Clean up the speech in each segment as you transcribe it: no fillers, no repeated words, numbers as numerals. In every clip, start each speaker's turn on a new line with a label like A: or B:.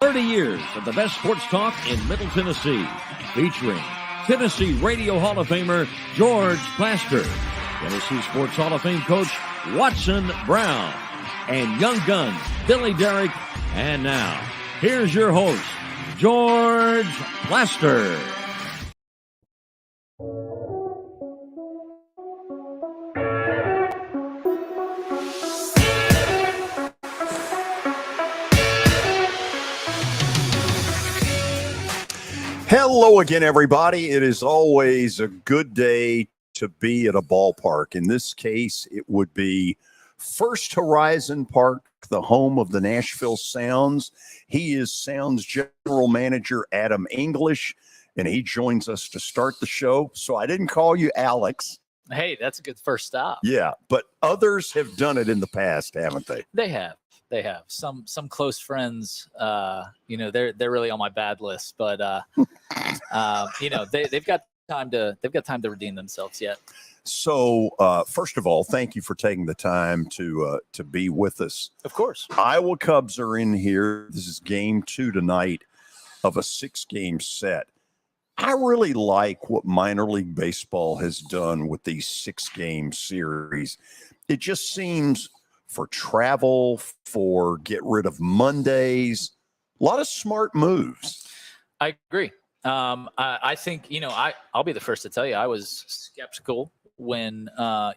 A: 30 years of the best sports talk in Middle Tennessee, featuring Tennessee Radio Hall of Famer George Plaster, Tennessee Sports Hall of Fame coach Watson Brown, and young guns Billy Derrick. And now, here's your host, George Plaster.
B: Hello again, everybody. It is always a good day to be at a ballpark. In this case, it would be First Horizon Park, the home of the Nashville Sounds. He is Sounds General Manager Adam English, and he joins us to start the show. So I didn't call you Alex.
C: Hey, that's a good first stop.
B: Yeah, but others have done it in the past, haven't they?
C: They have. Some close friends, they're really on my bad list, but they've got time to redeem themselves yet.
B: So first of all, thank you for taking the time to be with us.
C: Of course.
B: Iowa Cubs are in here. This is game 2 tonight of a 6-game set. I really like what minor league baseball has done with these 6-game series. It just seems, for travel, for get rid of Mondays, a lot of smart moves.
C: I agree. I think, I'll be the first to tell you, I was skeptical when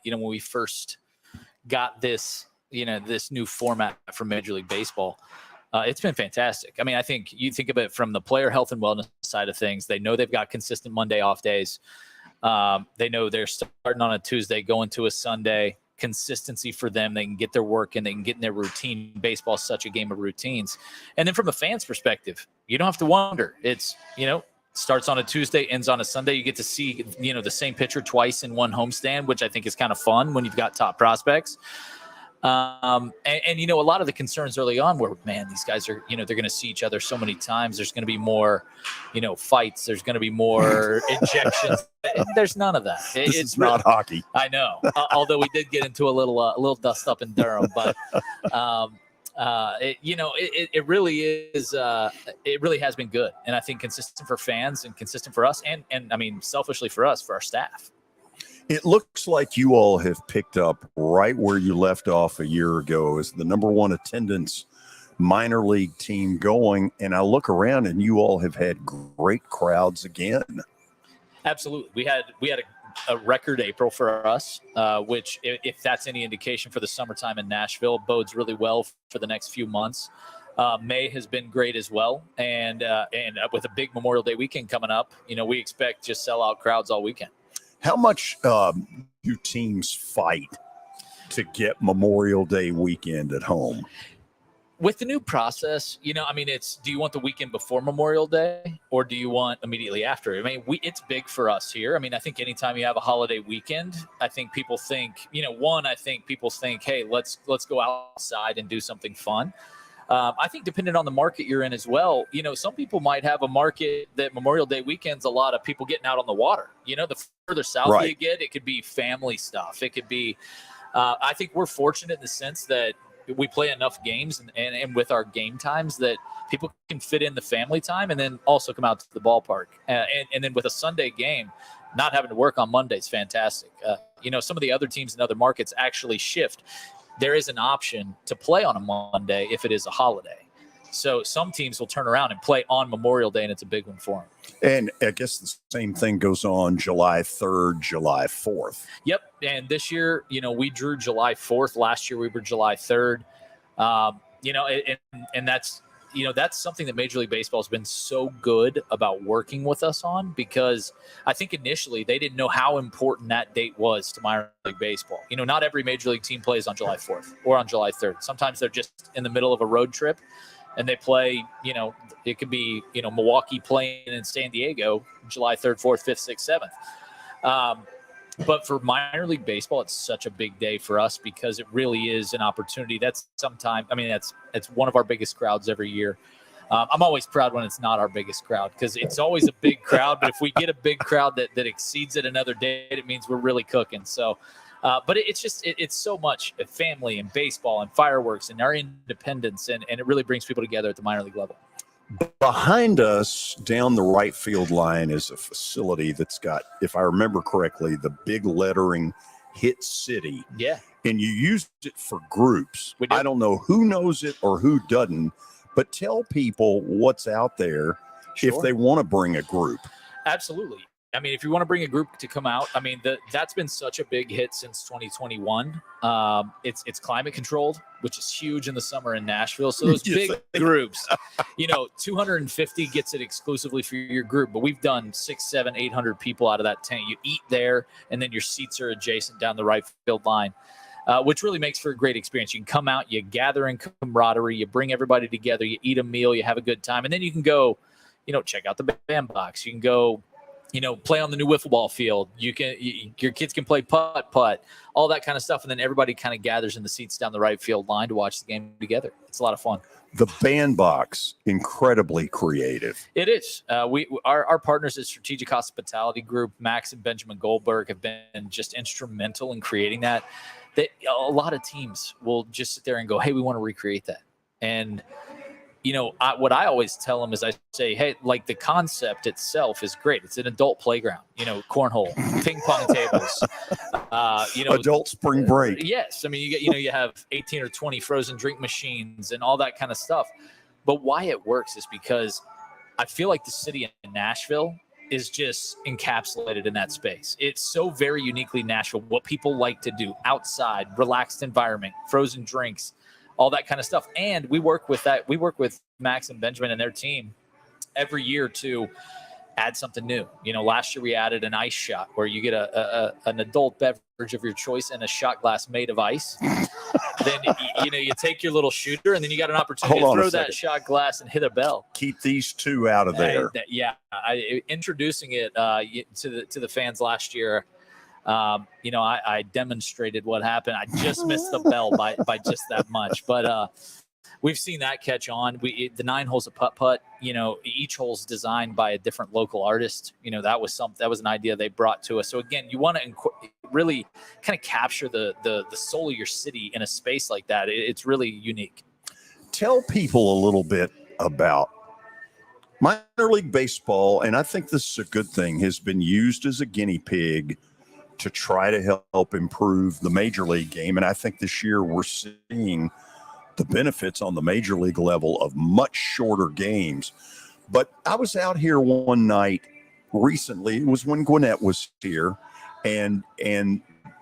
C: we first got this, this new format from Major League Baseball. It's been fantastic. I mean, I think you think of it from the player health and wellness side of things. They know they've got consistent Monday off days. They know they're starting on a Tuesday, going to a Sunday. Consistency for them. They can get their work and they can get in their routine. Baseball is such a game of routines. And then from a fan's perspective, you don't have to wonder. It's, starts on a Tuesday, ends on a Sunday. You get to see, the same pitcher twice in one homestand, which I think is kind of fun when you've got top prospects. And a lot of the concerns early on were, man, these guys are, they're going to see each other so many times. There's going to be more, fights. There's going to be more injections. There's none of that.
B: It's not hockey.
C: I know. Although we did get into a little dust up in Durham, but it really is. It really has been good, and I think consistent for fans and consistent for us, and I mean selfishly for us, for our staff.
B: It looks like you all have picked up right where you left off a year ago as the number one attendance minor league team going. And I look around and you all have had great crowds again.
C: Absolutely. We had a record April for us, which if that's any indication for the summertime in Nashville, bodes really well for the next few months. May has been great as well. And with a big Memorial Day weekend coming up, we expect just sellout crowds all weekend.
B: How much do teams fight to get Memorial Day weekend at home?
C: With the new process, it's, do you want the weekend before Memorial Day or do you want immediately after? I mean, it's big for us here. I mean, I think anytime you have a holiday weekend, I think people think, people think, hey, let's go outside and do something fun. I think depending on the market you're in as well, some people might have a market that Memorial Day weekend's a lot of people getting out on the water. The further south
B: right.
C: you get, it could be family stuff. It could be, I think we're fortunate in the sense that we play enough games and with our game times that people can fit in the family time and then also come out to the ballpark. And then with a Sunday game, not having to work on Monday is fantastic. Some of the other teams in other markets actually shift. There is an option to play on a Monday if it is a holiday. So some teams will turn around and play on Memorial Day, and it's a big one for them.
B: And I guess the same thing goes on July 3rd, July 4th.
C: Yep. And this year, we drew July 4th. Last year, we were July 3rd. And that's something that Major League Baseball has been so good about working with us on, because I think initially they didn't know how important that date was to minor league baseball. Not every Major League team plays on July 4th or on July 3rd. Sometimes they're just in the middle of a road trip and they play, it could be, Milwaukee playing in San Diego, July 3rd, 4th, 5th, 6th, 7th. But for minor league baseball, it's such a big day for us because it really is an opportunity. That's it's one of our biggest crowds every year. I'm always proud when it's not our biggest crowd because it's always a big crowd. But if we get a big crowd that exceeds it another day, it means we're really cooking. So, but it's so much family and baseball and fireworks and our independence, and it really brings people together at the minor league level.
B: Behind us, down the right field line, is a facility that's got, if I remember correctly, the big lettering Hit City.
C: Yeah.
B: And you use it for groups.
C: We do.
B: I don't know who knows it or who doesn't, but tell people what's out there if they want to bring a group.
C: Absolutely. I mean, if you want to bring a group to come out, I mean, that's been such a big hit since 2021. It's climate controlled, which is huge in the summer in Nashville. So those big groups, 250 gets it exclusively for your group, but we've done 600, 700, 800 people out of that tent. You eat there, and then your seats are adjacent down the right field line. Which really makes for a great experience. You can come out, you gather in camaraderie, you bring everybody together, you eat a meal, you have a good time, and then you can go, check out the bandbox. You can go, play on the new wiffle ball field. Your kids can play putt, all that kind of stuff, and then everybody kind of gathers in the seats down the right field line to watch the game together. It's a lot of fun.
B: The bandbox, incredibly creative.
C: It is. Our partners at Strategic Hospitality Group, Max and Benjamin Goldberg, have been just instrumental in creating that. A lot of teams will just sit there and go, hey, we want to recreate that. And, what I always tell them is I say, hey, like the concept itself is great. It's an adult playground, cornhole, ping pong tables,
B: adult spring break.
C: Yes. I mean, you have 18 or 20 frozen drink machines and all that kind of stuff. But why it works is because I feel like the city in Nashville is just encapsulated in that space. It's so very uniquely Nashville, what people like to do outside, relaxed environment, frozen drinks, all that kind of stuff. And we work with that. We work with Max and Benjamin and their team every year to add something new. Last year we added an ice shot where you get an adult beverage of your choice in a shot glass made of ice. Then you take your little shooter, and then you got an opportunity to throw that shot glass and hit a bell.
B: Keep these two out of there.
C: Introducing it to the fans last year. I demonstrated what happened. I just missed the bell by just that much, but we've seen that catch on. The 9 holes of putt. Each hole's designed by a different local artist. That was an idea they brought to us. So again, you want to really kind of capture the soul of your city in a space like that. It's really unique.
B: Tell people a little bit about minor league baseball, and I think this is a good thing, has been used as a guinea pig to try to help improve the major league game. And I think this year we're seeing the benefits on the major league level of much shorter games. But I was out here one night recently. It was when Gwinnett was here, and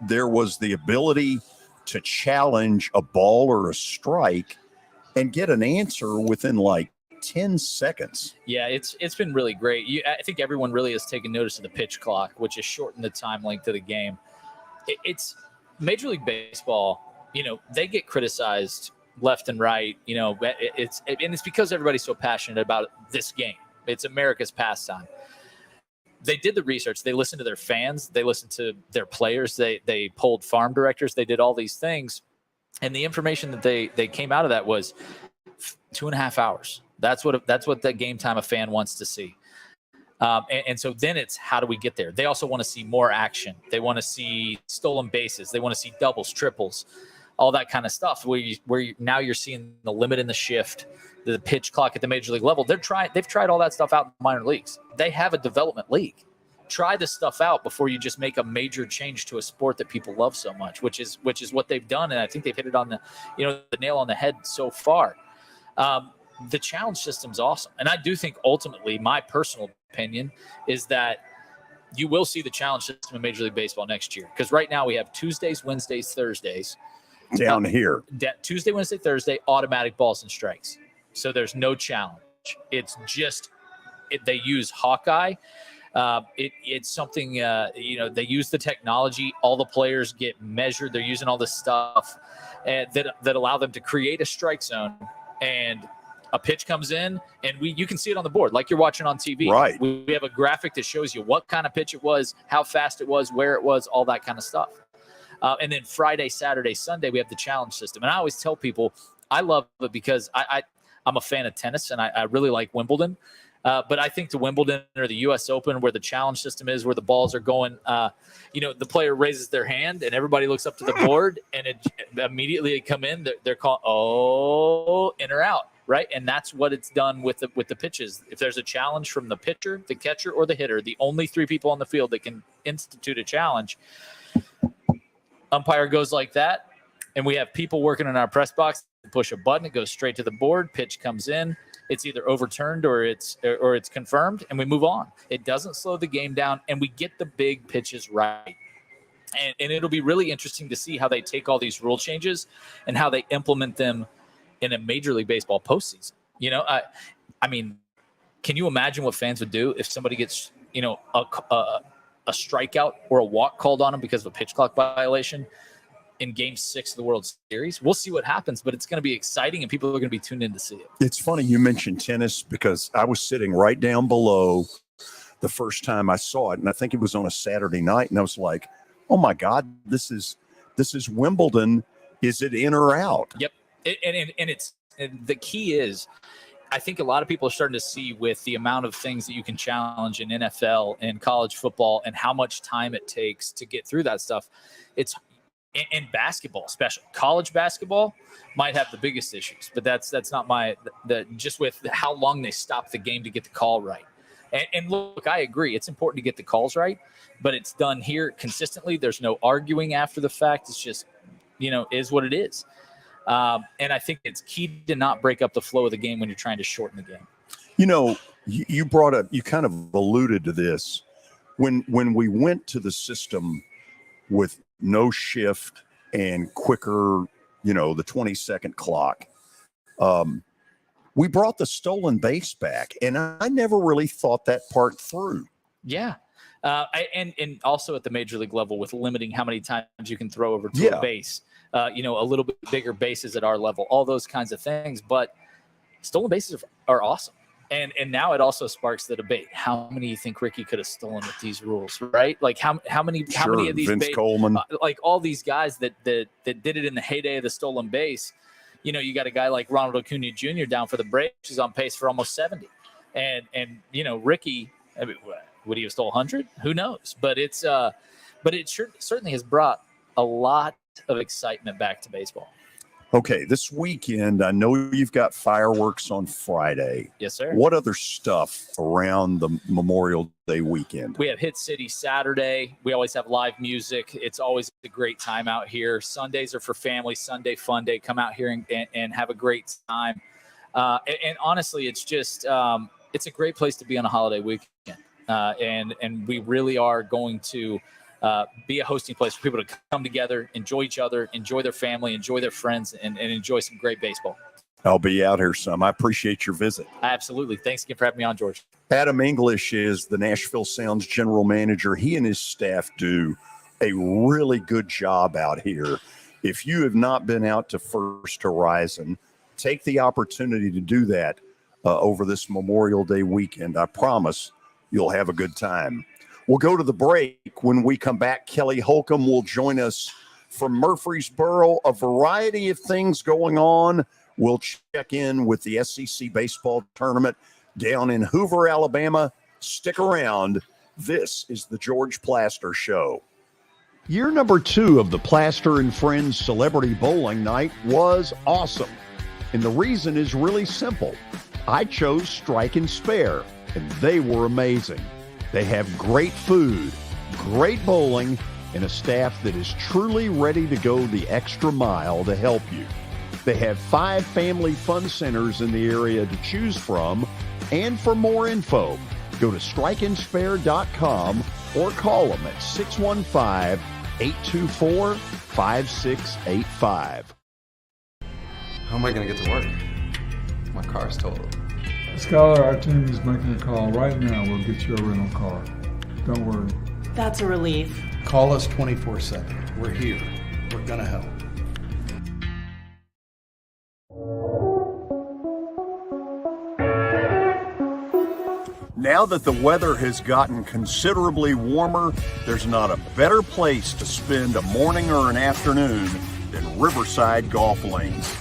B: there was the ability to challenge a ball or a strike and get an answer within like 10 seconds.
C: Yeah, it's been really great. I think everyone really has taken notice of the pitch clock, which has shortened the time length of the game. It's Major League Baseball, they get criticized left and right, it's because everybody's so passionate about this game. It's America's pastime. They did the research. They listened to their fans. They listened to their players. They polled farm directors. They did all these things. And the information that they came out of that was 2.5 hours. That's what that game time a fan wants to see. And so then it's, how do we get there? They also want to see more action. They want to see stolen bases. They want to see doubles, triples, all that kind of stuff. Now you're seeing the limit in the shift, the pitch clock at the major league level. They've tried all that stuff out in minor leagues. They have a development league. Try this stuff out before you just make a major change to a sport that people love so much, which is what they've done. And I think they've hit it on the nail on the head so far. The challenge system's awesome. And I do think ultimately, my personal opinion is that you will see the challenge system in Major League Baseball next year. Because right now we have Tuesdays, Wednesdays, Thursdays.
B: Down here.
C: Tuesday, Wednesday, Thursday, automatic balls and strikes. So there's no challenge. It's just they use Hawkeye. It's something, they use the technology. All the players get measured. They're using all this stuff that allow them to create a strike zone, and a pitch comes in, and you can see it on the board like you're watching on TV.
B: Right.
C: We have a graphic that shows you what kind of pitch it was, how fast it was, where it was, all that kind of stuff. And then Friday, Saturday, Sunday, we have the challenge system. And I always tell people I love it because I'm a fan of tennis, and I really like Wimbledon. But I think the Wimbledon or the U.S. Open, where the challenge system is, where the balls are going, the player raises their hand and everybody looks up to the board, and immediately they come in. They're called, in or out, right? And that's what it's done with the pitches. If there's a challenge from the pitcher, the catcher, or the hitter, the only three people on the field that can institute a challenge, umpire goes like that, and we have people working in our press box. Push a button, it goes straight to the board. Pitch comes in. It's either overturned or it's confirmed, and we move on. It doesn't slow the game down, and we get the big pitches right. And it'll be really interesting to see how they take all these rule changes and how they implement them in a Major League Baseball postseason. You know, I mean, can you imagine what fans would do if somebody gets, you know, a strikeout or a walk called on them because of a pitch clock violation in Game 6 of the World Series? We'll see what happens, but it's going to be exciting, and people are going to be tuned in to see it.
B: It's funny you mentioned tennis because I was sitting right down below the first time I saw it, and I think it was on a Saturday night, and I was like, oh my God, this is Wimbledon. Is it in or out?
C: Yep. And the key is, I think a lot of people are starting to see with the amount of things that you can challenge in NFL and college football and how much time it takes to get through that stuff. It's in basketball, especially college basketball, might have the biggest issues, but that's not just with how long they stop the game to get the call right. And look, I agree. It's important to get the calls right, but it's done here consistently. There's no arguing after the fact. It's just, you know, is what it is. And I think it's key to not break up the flow of the game when you're trying to shorten the game.
B: You know, you kind of alluded to this. When we went to the system with no shift and quicker, you know, the 20-second clock, we brought the stolen base back, and I never really thought that part through.
C: Yeah. And also at the Major League level with limiting how many times you can throw over to a base, you know, a little bit bigger bases at our level, all those kinds of things. But stolen bases are awesome. And now it also sparks the debate. How many do you think Ricky could have stolen with these rules, right? Like how many of these
B: Vince Coleman,
C: like all these guys that did it in the heyday of the stolen base. You know, you got a guy like Ronald Acuna Jr. down for the Braves, who's on pace for almost 70. And you know, Ricky, I mean, would he have stole 100? Who knows? But it certainly has brought a lot of excitement back to baseball.
B: Okay, this weekend, I know you've got fireworks on Friday.
C: Yes, sir.
B: What other stuff around the Memorial Day weekend?
C: We have Hit City Saturday. We always have live music. It's always a great time out here. Sundays are for family. Sunday fun day. Come out here and have a great time. And honestly, it's just it's a great place to be on a holiday weekend. And we really are going to be a hosting place for people to come together, enjoy each other, enjoy their family, enjoy their friends, and enjoy some great baseball.
B: I'll be out here some. I appreciate your visit.
C: Absolutely. Thanks again for having me on, George.
B: Adam English is the Nashville Sounds general manager. He and his staff do a really good job out here. If you have not been out to First Horizon, take the opportunity to do that over this Memorial Day weekend. I promise you'll have a good time. We'll go to the break. When we come back, Kelly Holcomb will join us from Murfreesboro. A variety of things going on. We'll check in with the SEC baseball tournament down in Hoover, Alabama. Stick around. This is the George Plaster Show. Year number 2 of the Plaster and Friends Celebrity Bowling Night was awesome. And the reason is really simple. I chose Strike and Spare, and they were amazing. They have great food, great bowling, and a staff that is truly ready to go the extra mile to help you. They have 5 family fun centers in the area to choose from. And for more info, go to strikeandspare.com or call them at 615-824-5685.
D: How am I going to get to work? My car's totaled.
E: Skylar, our team is making a call right now. We'll get you a rental car. Don't worry.
F: That's a relief.
G: Call us 24/7. We're here. We're going to help.
B: Now that the weather has gotten considerably warmer, there's not a better place to spend a morning or an afternoon than Riverside Golf Links.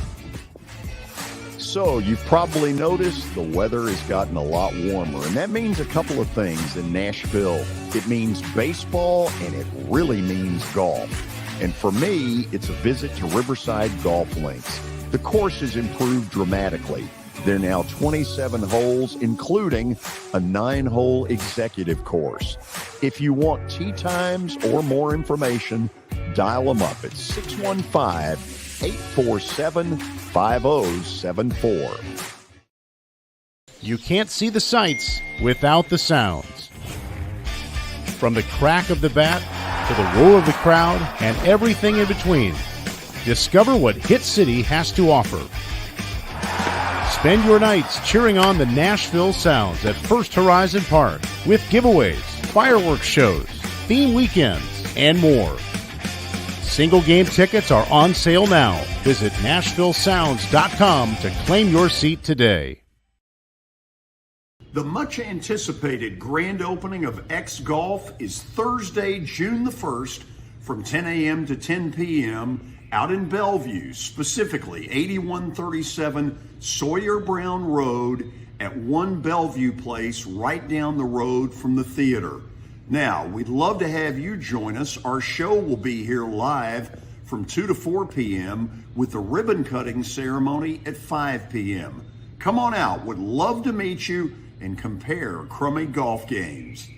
B: So you've probably noticed the weather has gotten a lot warmer, and that means a couple of things in Nashville. It means baseball, and it really means golf. And for me, it's a visit to Riverside Golf Links. The course has improved dramatically. There are now 27 holes, including a 9-hole executive course. If you want tee times or more information, dial them up at 615-847-5074.
F: You can't see the sights without the sounds. From the crack of the bat to the roar of the crowd and everything in between, discover what Hit City has to offer. Spend your nights cheering on the Nashville Sounds at First Horizon Park with giveaways, fireworks shows, theme weekends, and more. Single game tickets are on sale now. Visit NashvilleSounds.com to claim your seat today.
B: The much anticipated grand opening of X Golf is Thursday, June the 1st from 10 a.m. to 10 p.m. out in Bellevue, specifically 8137 Sawyer Brown Road at 1 Bellevue Place, right down the road from the theater. Now, we'd love to have you join us. Our show will be here live from 2 to 4 p.m. with the ribbon cutting ceremony at 5 p.m. Come on out. Would love to meet you and compare crummy golf games.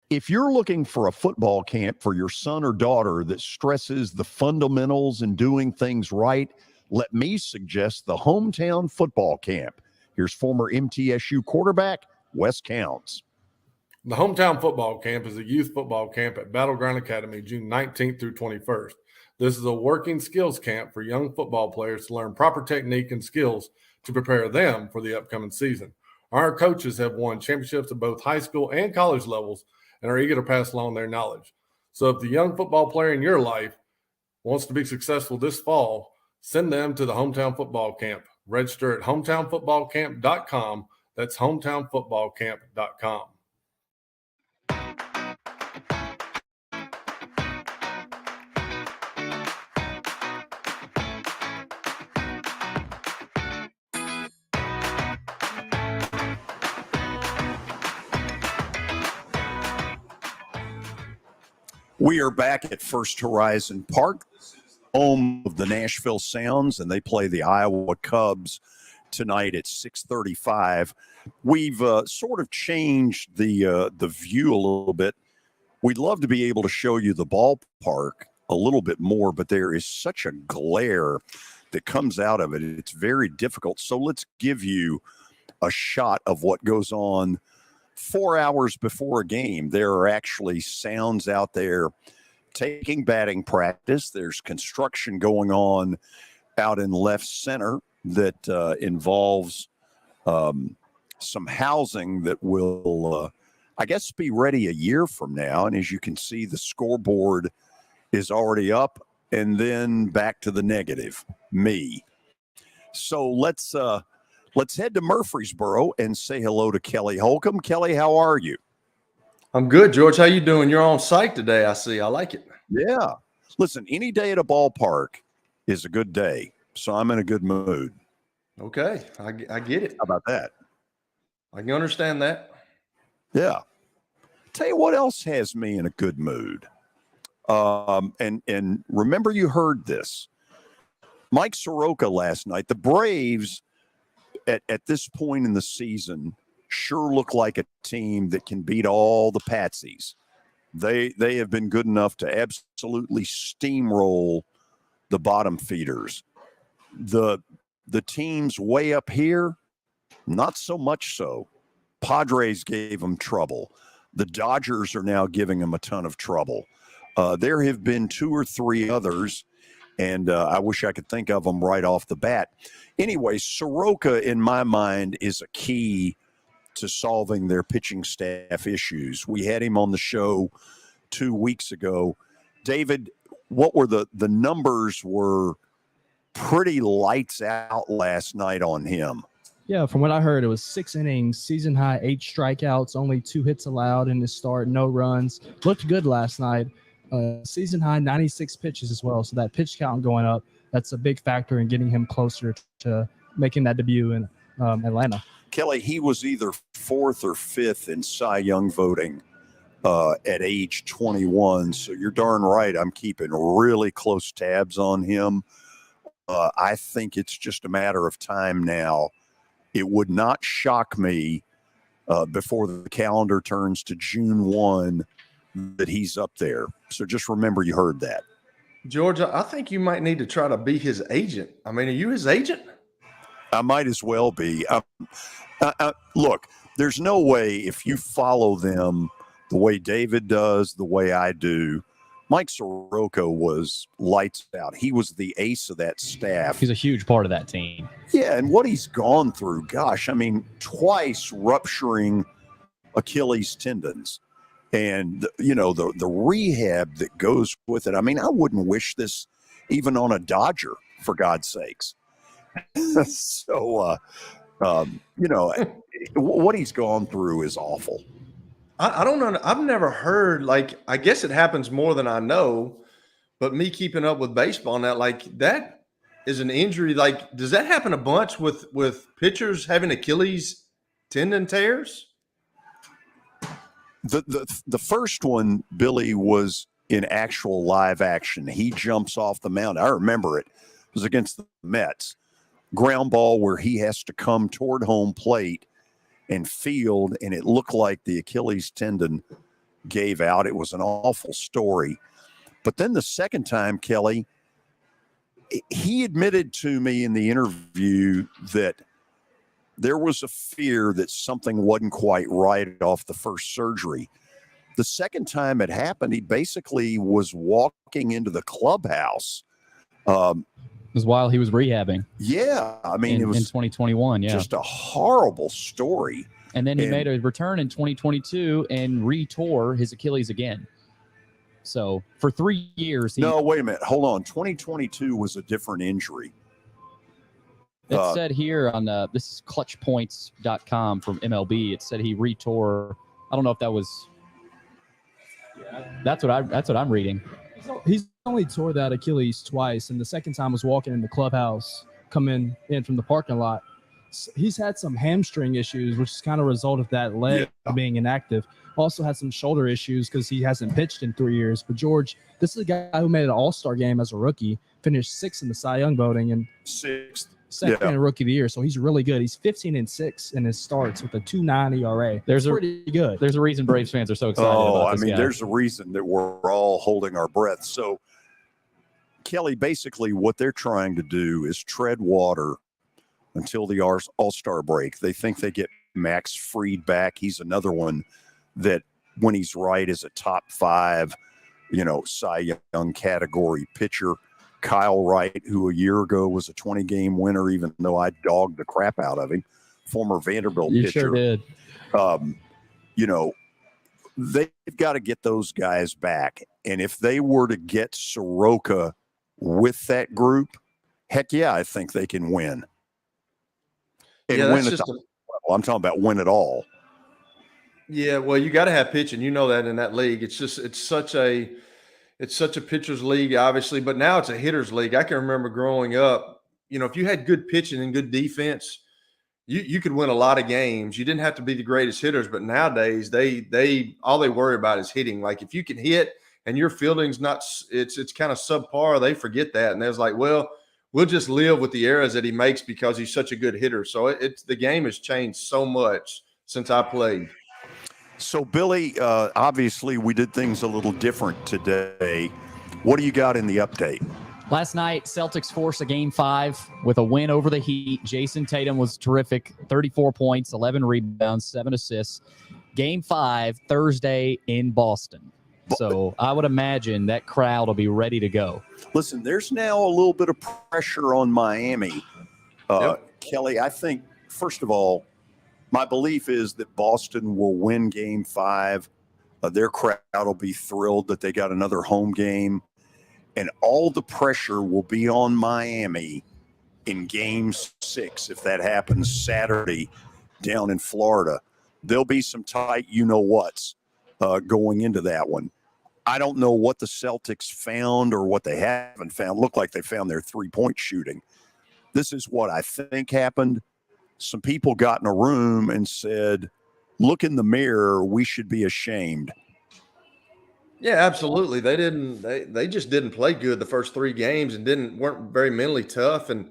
B: If you're looking for a football camp for your son or daughter that stresses the fundamentals and doing things right, let me suggest the Hometown Football Camp. Here's former MTSU quarterback Wes Counts.
H: The Hometown Football Camp is a youth football camp at Battleground Academy, June 19th through 21st. This is a working skills camp for young football players to learn proper technique and skills to prepare them for the upcoming season. Our coaches have won championships at both high school and college levels and are eager to pass along their knowledge. So if the young football player in your life wants to be successful this fall, send them to the Hometown Football Camp. Register at hometownfootballcamp.com. That's hometownfootballcamp.com.
B: We are back at First Horizon Park, home of the Nashville Sounds, and they play the Iowa Cubs tonight at 6:35. We've sort of changed the view a little bit. We'd love to be able to show you the ballpark a little bit more, but there is such a glare that comes out of it. It's very difficult. So let's give you a shot of what goes on 4 hours before a game. There are actually sounds out there taking batting practice. There's construction going on out in left center that involves some housing that will, I guess, be ready a year from now. And as you can see, the scoreboard is already up, and then back to the negative, me. So let's head to Murfreesboro and say hello to Kelly Holcomb. Kelly, how are you?
I: I'm good, George. How you doing? You're on site today, I see. I like it.
B: Yeah. Listen, any day at a ballpark is a good day, so I'm in a good mood.
I: Okay. I get it.
B: How about that?
I: I can understand that.
B: Yeah. Tell you what else has me in a good mood. And remember, you heard this. Mike Soroka last night. The Braves at this point in the season sure look like a team that can beat all the patsies. They have been good enough to absolutely steamroll the bottom feeders. The teams way up here, not so much so. Padres gave them trouble. The Dodgers are now giving them a ton of trouble. There have been 2 or 3 others, and I wish I could think of them right off the bat. Anyway, Soroka, in my mind, is a key to solving their pitching staff issues. We had him on the show 2 weeks ago. David, what were the numbers were pretty lights out last night on him.
J: Yeah, from what I heard, it was 6 innings, season high, 8 strikeouts, only 2 hits allowed in his start, no runs. Looked good last night. Season high, 96 pitches as well. So that pitch count going up, that's a big factor in getting him closer to making that debut in Atlanta.
B: Kelly, he was either 4th or 5th in Cy Young voting at age 21. So you're darn right. I'm keeping really close tabs on him. I think it's just a matter of time now. It would not shock me before the calendar turns to June 1 that he's up there. So just remember you heard that.
I: Georgia, I think you might need to try to be his agent. I mean, are you his agent?
B: I might as well be. Look, there's no way if you follow them the way David does, the way I do. Mike Soroka was lights out. He was the ace of that staff.
K: He's a huge part of that team.
B: Yeah, and what he's gone through, gosh, I mean, twice rupturing Achilles tendons. And, you know, the rehab that goes with it. I mean, I wouldn't wish this even on a Dodger, for God's sakes. So, you know, what he's gone through is awful.
I: I don't know. I've never heard, like, I guess it happens more than I know, but me keeping up with baseball now, like, that is an injury. Like, does that happen a bunch with pitchers having Achilles tendon tears?
B: The first one, Billy, was in actual live action. He jumps off the mound. I remember it. It was against the Mets. Ground ball where he has to come toward home plate and field, and it looked like the Achilles tendon gave out. It was an awful story. But then the second time, Kelly, he admitted to me in the interview that there was a fear that something wasn't quite right off the first surgery. The second time it happened, he basically was walking into the clubhouse.
K: It was while he was rehabbing.
B: Yeah. I mean, it was
K: in 2021. Yeah.
B: Just a horrible story.
K: And then he made a return in 2022 and re-tore his Achilles again. So for 3 years.
B: No, wait a minute. Hold on. 2022 was a different injury.
K: It said here on this is clutchpoints.com from MLB. It said he retore. I don't know if that was. That's what I'm reading.
J: He's only tore that Achilles twice, and the second time was walking in the clubhouse, coming in from the parking lot. He's had some hamstring issues, which is kind of a result of that leg being inactive. Also had some shoulder issues because he hasn't pitched in 3 years. But George, this is a guy who made an All-Star game as a rookie, finished sixth in the Cy Young voting, and second in Rookie of the Year. So he's really good. He's 15-6 in his starts with a 2.9 ERA. That's pretty good.
K: There's a reason Braves fans are so excited about this guy.
B: There's a reason that we're all holding our breath. So, Kelly, basically what they're trying to do is tread water until the All-Star break. They think they get Max Fried back. He's another one that, when he's right, is a top 5, Cy Young category pitcher. Kyle Wright, who a year ago was a 20-game winner, even though I dogged the crap out of him, former Vanderbilt pitcher.
K: You sure did.
B: They've got to get those guys back. And if they were to get Soroka with that group, heck yeah, I think they can win. And win at the level. I'm talking about win it all.
I: Yeah, well, you got to have pitching. You know that in that league. It's such a pitcher's league, obviously, but now it's a hitter's league. I can remember growing up, if you had good pitching and good defense, you could win a lot of games. You didn't have to be the greatest hitters, but nowadays they all they worry about is hitting. Like, if you can hit and your fielding's not, it's kind of subpar, they forget that. And there's like, well, we'll just live with the errors that he makes because he's such a good hitter. So the game has changed so much since I played.
B: So, Billy, obviously we did things a little different today. What do you got in the update?
K: Last night, Celtics forced a Game 5 with a win over the Heat. Jason Tatum was terrific, 34 points, 11 rebounds, 7 assists. Game 5, Thursday in Boston. So I would imagine that crowd will be ready to go.
B: Listen, there's now a little bit of pressure on Miami. Kelly, I think, first of all, my belief is that Boston will win Game 5. Their crowd will be thrilled that they got another home game. And all the pressure will be on Miami in Game 6 if that happens Saturday down in Florida. There'll be some tight you-know-whats going into that one. I don't know what the Celtics found or what they haven't found. Looked like they found their three-point shooting. This is what I think happened. Some people got in a room and said, look in the mirror, we should be ashamed.
I: Yeah, absolutely. They just didn't play good the first 3 games and weren't very mentally tough. And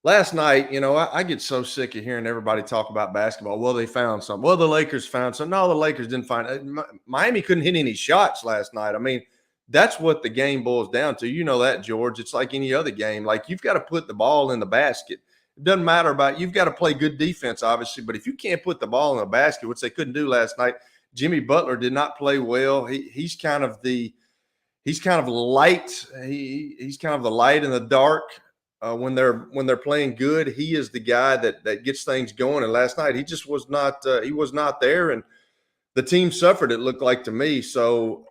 I: last night, I get so sick of hearing everybody talk about basketball. Well, they found something. Well, the Lakers found something. No, the Lakers didn't find Miami couldn't hit any shots last night. I mean, that's what the game boils down to. You know that, George. It's like any other game. Like, you've got to put the ball in the basket. It doesn't matter you've got to play good defense, obviously. But if you can't put the ball in the basket, which they couldn't do last night, Jimmy Butler did not play well. He's kind of light. He's kind of the light in the dark. When they're playing good, he is the guy that gets things going. And last night he just was not there, and the team suffered, it looked like to me. So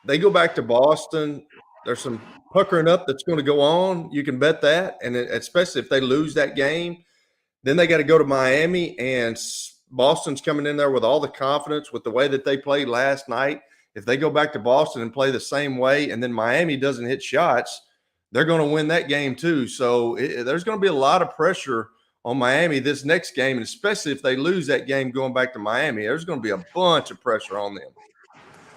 I: they go back to Boston. There's some puckering up that's going to go on. You can bet that, and especially if they lose that game, then they got to go to Miami, and Boston's coming in there with all the confidence with the way that they played last night. If they go back to Boston and play the same way, and then Miami doesn't hit shots, they're going to win that game too. So there's going to be a lot of pressure on Miami this next game, and especially if they lose that game going back to Miami, there's going to be a bunch of pressure on them.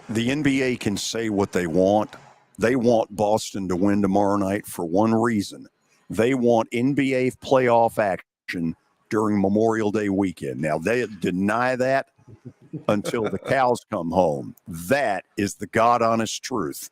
B: The NBA can say what they want. They want Boston to win tomorrow night for one reason. They want NBA playoff action during Memorial Day weekend. Now, they deny that until the cows come home. That is the God-honest truth.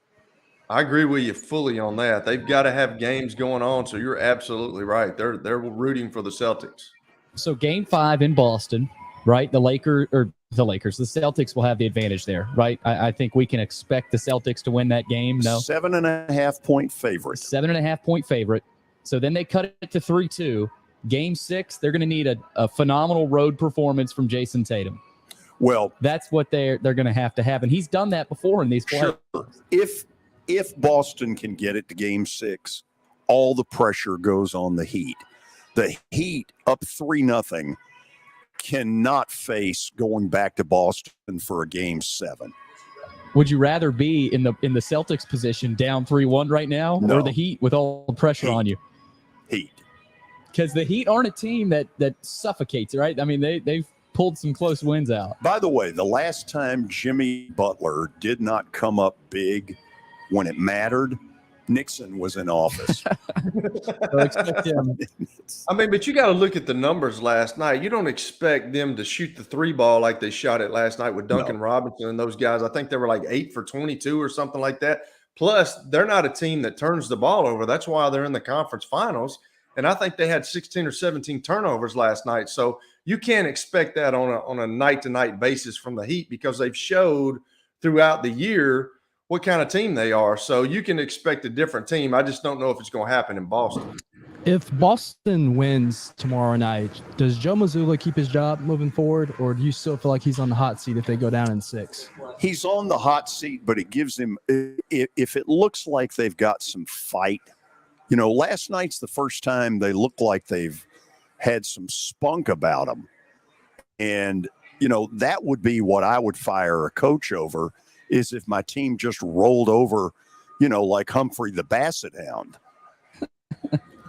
I: I agree with you fully on that. They've got to have games going on, so you're absolutely right. They're rooting for the Celtics.
K: So game 5 in Boston, right? The Celtics will have the advantage there, right? I think we can expect the Celtics to win that game. No,
B: 7.5 point favorite.
K: 7.5 point favorite. So then they cut it to 3-2. Game 6, they're going to need a phenomenal road performance from Jason Tatum.
B: Well,
K: that's what they're going to have, and he's done that before in these playoffs.
B: Sure. If Boston can get it to Game 6, all the pressure goes on the Heat. The Heat up 3-0 cannot face going back to Boston for a Game 7.
K: Would you rather be in the Celtics position down 3-1 right now, or the Heat with all the pressure on you?
B: Heat.
K: Because the Heat aren't a team that suffocates, right? I mean, they've pulled some close wins out.
B: By the way, the last time Jimmy Butler did not come up big when it mattered, Nixon was in office.
K: Expect him.
I: I mean, but you got to look at the numbers last night. You don't expect them to shoot the 3 ball like they shot it last night with Duncan Robinson and those guys. I think they were like 8 for 22 or something like that. Plus, they're not a team that turns the ball over. That's why they're in the conference finals. And I think they had 16 or 17 turnovers last night. So you can't expect that on a night-to-night basis from the Heat, because they've showed throughout the year what kind of team they are. So you can expect a different team. I just don't know if it's going to happen in Boston.
J: If Boston wins tomorrow night, does Joe Mazzulla keep his job moving forward, or do you still feel like he's on the hot seat if they go down in 6?
B: He's on the hot seat, but it gives him, if it looks like they've got some fight, last night's the first time they look like they've had some spunk about them. And, that would be what I would fire a coach over, is if my team just rolled over, like Humphrey the Basset Hound.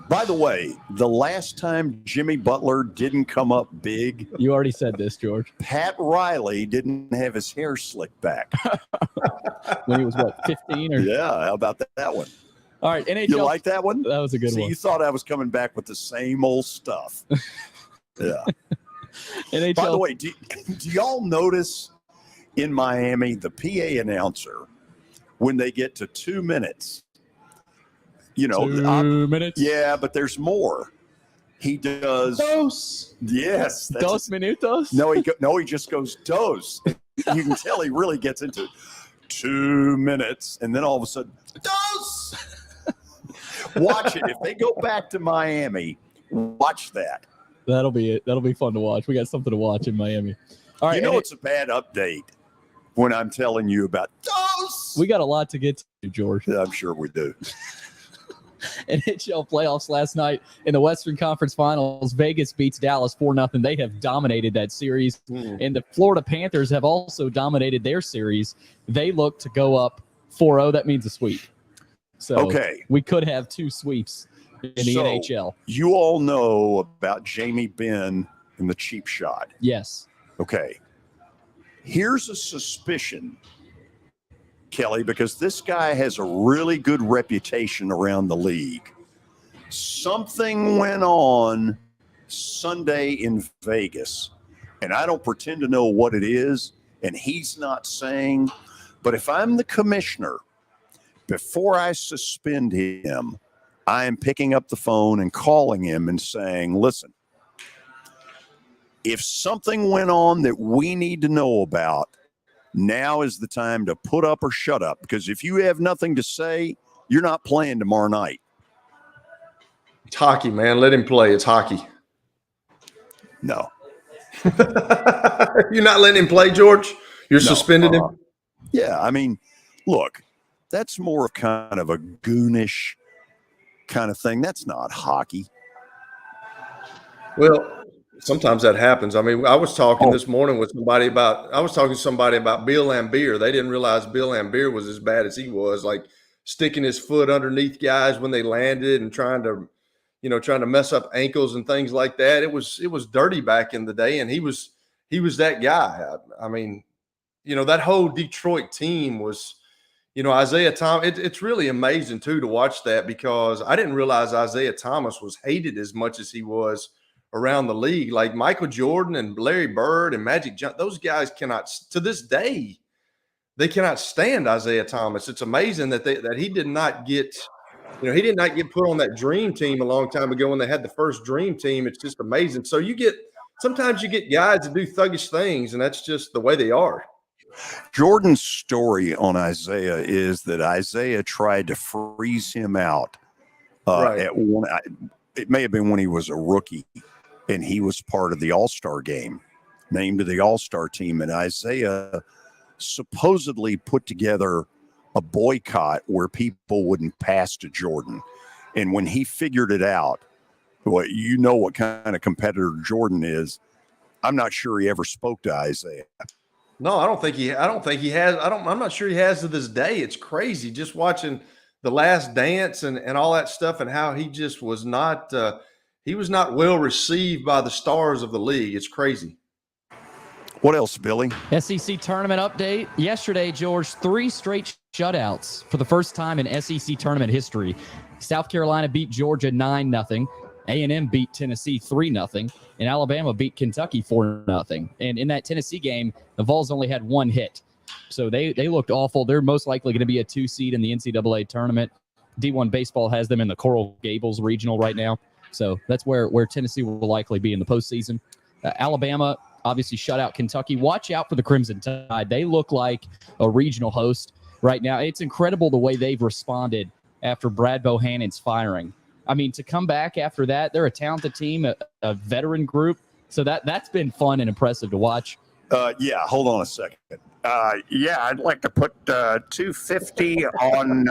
B: By the way, the last time Jimmy Butler didn't come up big.
K: You already said this, George.
B: Pat Riley didn't have his hair slicked back.
K: When he was, 15?
B: Yeah, how about that one?
K: All right, NHL.
B: You like that one?
K: That was a good one.
B: You thought I was coming back with the same old stuff. Yeah.
K: NHL.
B: By the way, do y'all notice in Miami, the PA announcer, when they get to 2 minutes,
K: 2 minutes?
B: Yeah, but there's more. He does.
K: Dos.
B: Yes.
K: Dos minutos?
B: No, he just goes dos. You can tell he really gets into 2 minutes, and then all of a sudden, dos. Watch it. If they go back to Miami, watch that.
K: That'll be it. That'll be fun to watch. We got something to watch in Miami. All right.
B: It's a bad update when I'm telling you about those.
K: We got a lot to get to, George.
B: Yeah, I'm sure we do.
K: NHL playoffs last night in the Western Conference Finals. Vegas beats Dallas 4-0. They have dominated that series. And the Florida Panthers have also dominated their series. They look to go up 4-0. That means a sweep. So we could have 2 sweeps in the NHL.
B: You all know about Jamie Benn and the cheap shot.
K: Yes.
B: Okay. Here's a suspicion Kelly, because this guy has a really good reputation around the league. Something went on Sunday in Vegas, and I don't pretend to know what it is, and he's not saying, but if I'm the commissioner, before I suspend him, I am picking up the phone and calling him and saying, listen, if something went on that we need to know about, now is the time to put up or shut up, because if you have nothing to say, you're not playing tomorrow night.
I: It's hockey, man. Let him play. It's hockey.
B: No.
I: You're not letting him play, George? You're suspending him?
B: Yeah, I mean, look, that's more of kind of a goonish kind of thing. That's not hockey.
I: Well, sometimes that happens. I mean, I was talking this morning with somebody about Bill Laimbeer. They didn't realize Bill Laimbeer was as bad as he was, like sticking his foot underneath guys when they landed and trying to mess up ankles and things like that. It was dirty back in the day, and he was that guy. I mean, that whole Detroit team was, Isaiah Thomas. It's really amazing too to watch that, because I didn't realize Isaiah Thomas was hated as much as he was around the league. Like Michael Jordan and Larry Bird and Magic Johnson, those guys cannot, to this day, they cannot stand Isaiah Thomas. It's amazing that he did not get. He did not get put on that dream team a long time ago when they had the first dream team. It's just amazing. So sometimes you get guys that do thuggish things, and that's just the way they are.
B: Jordan's story on Isaiah is that Isaiah tried to freeze him out at one. It may have been when he was a rookie, and he was part of the All-Star game, named to the All-Star team, and Isaiah supposedly put together a boycott where people wouldn't pass to Jordan. And when he figured it out, what kind of competitor Jordan is, I'm not sure he ever spoke to Isaiah.
I: No, I don't think he has. I'm not sure he has to this day. It's crazy just watching The Last Dance and all that stuff, and how he just was not he was not well received by the stars of the league. It's crazy.
B: What else, Billy?
K: SEC tournament update. Yesterday, George, 3 straight shutouts for the first time in SEC tournament history. South Carolina beat Georgia 9-0. A&M beat Tennessee 3-0. And Alabama beat Kentucky 4-0. And in that Tennessee game, the Vols only had 1 hit. So they looked awful. They're most likely going to be a 2 seed in the NCAA tournament. D1 Baseball has them in the Coral Gables regional right now. So that's where Tennessee will likely be in the postseason. Alabama obviously shut out Kentucky. Watch out for the Crimson Tide. They look like a regional host right now. It's incredible the way they've responded after Brad Bohannon's firing. I mean, to come back after that, they're a talented team, a veteran group. So that's been fun and impressive to watch.
B: Yeah, hold on a second.
L: I'd like to put 250 on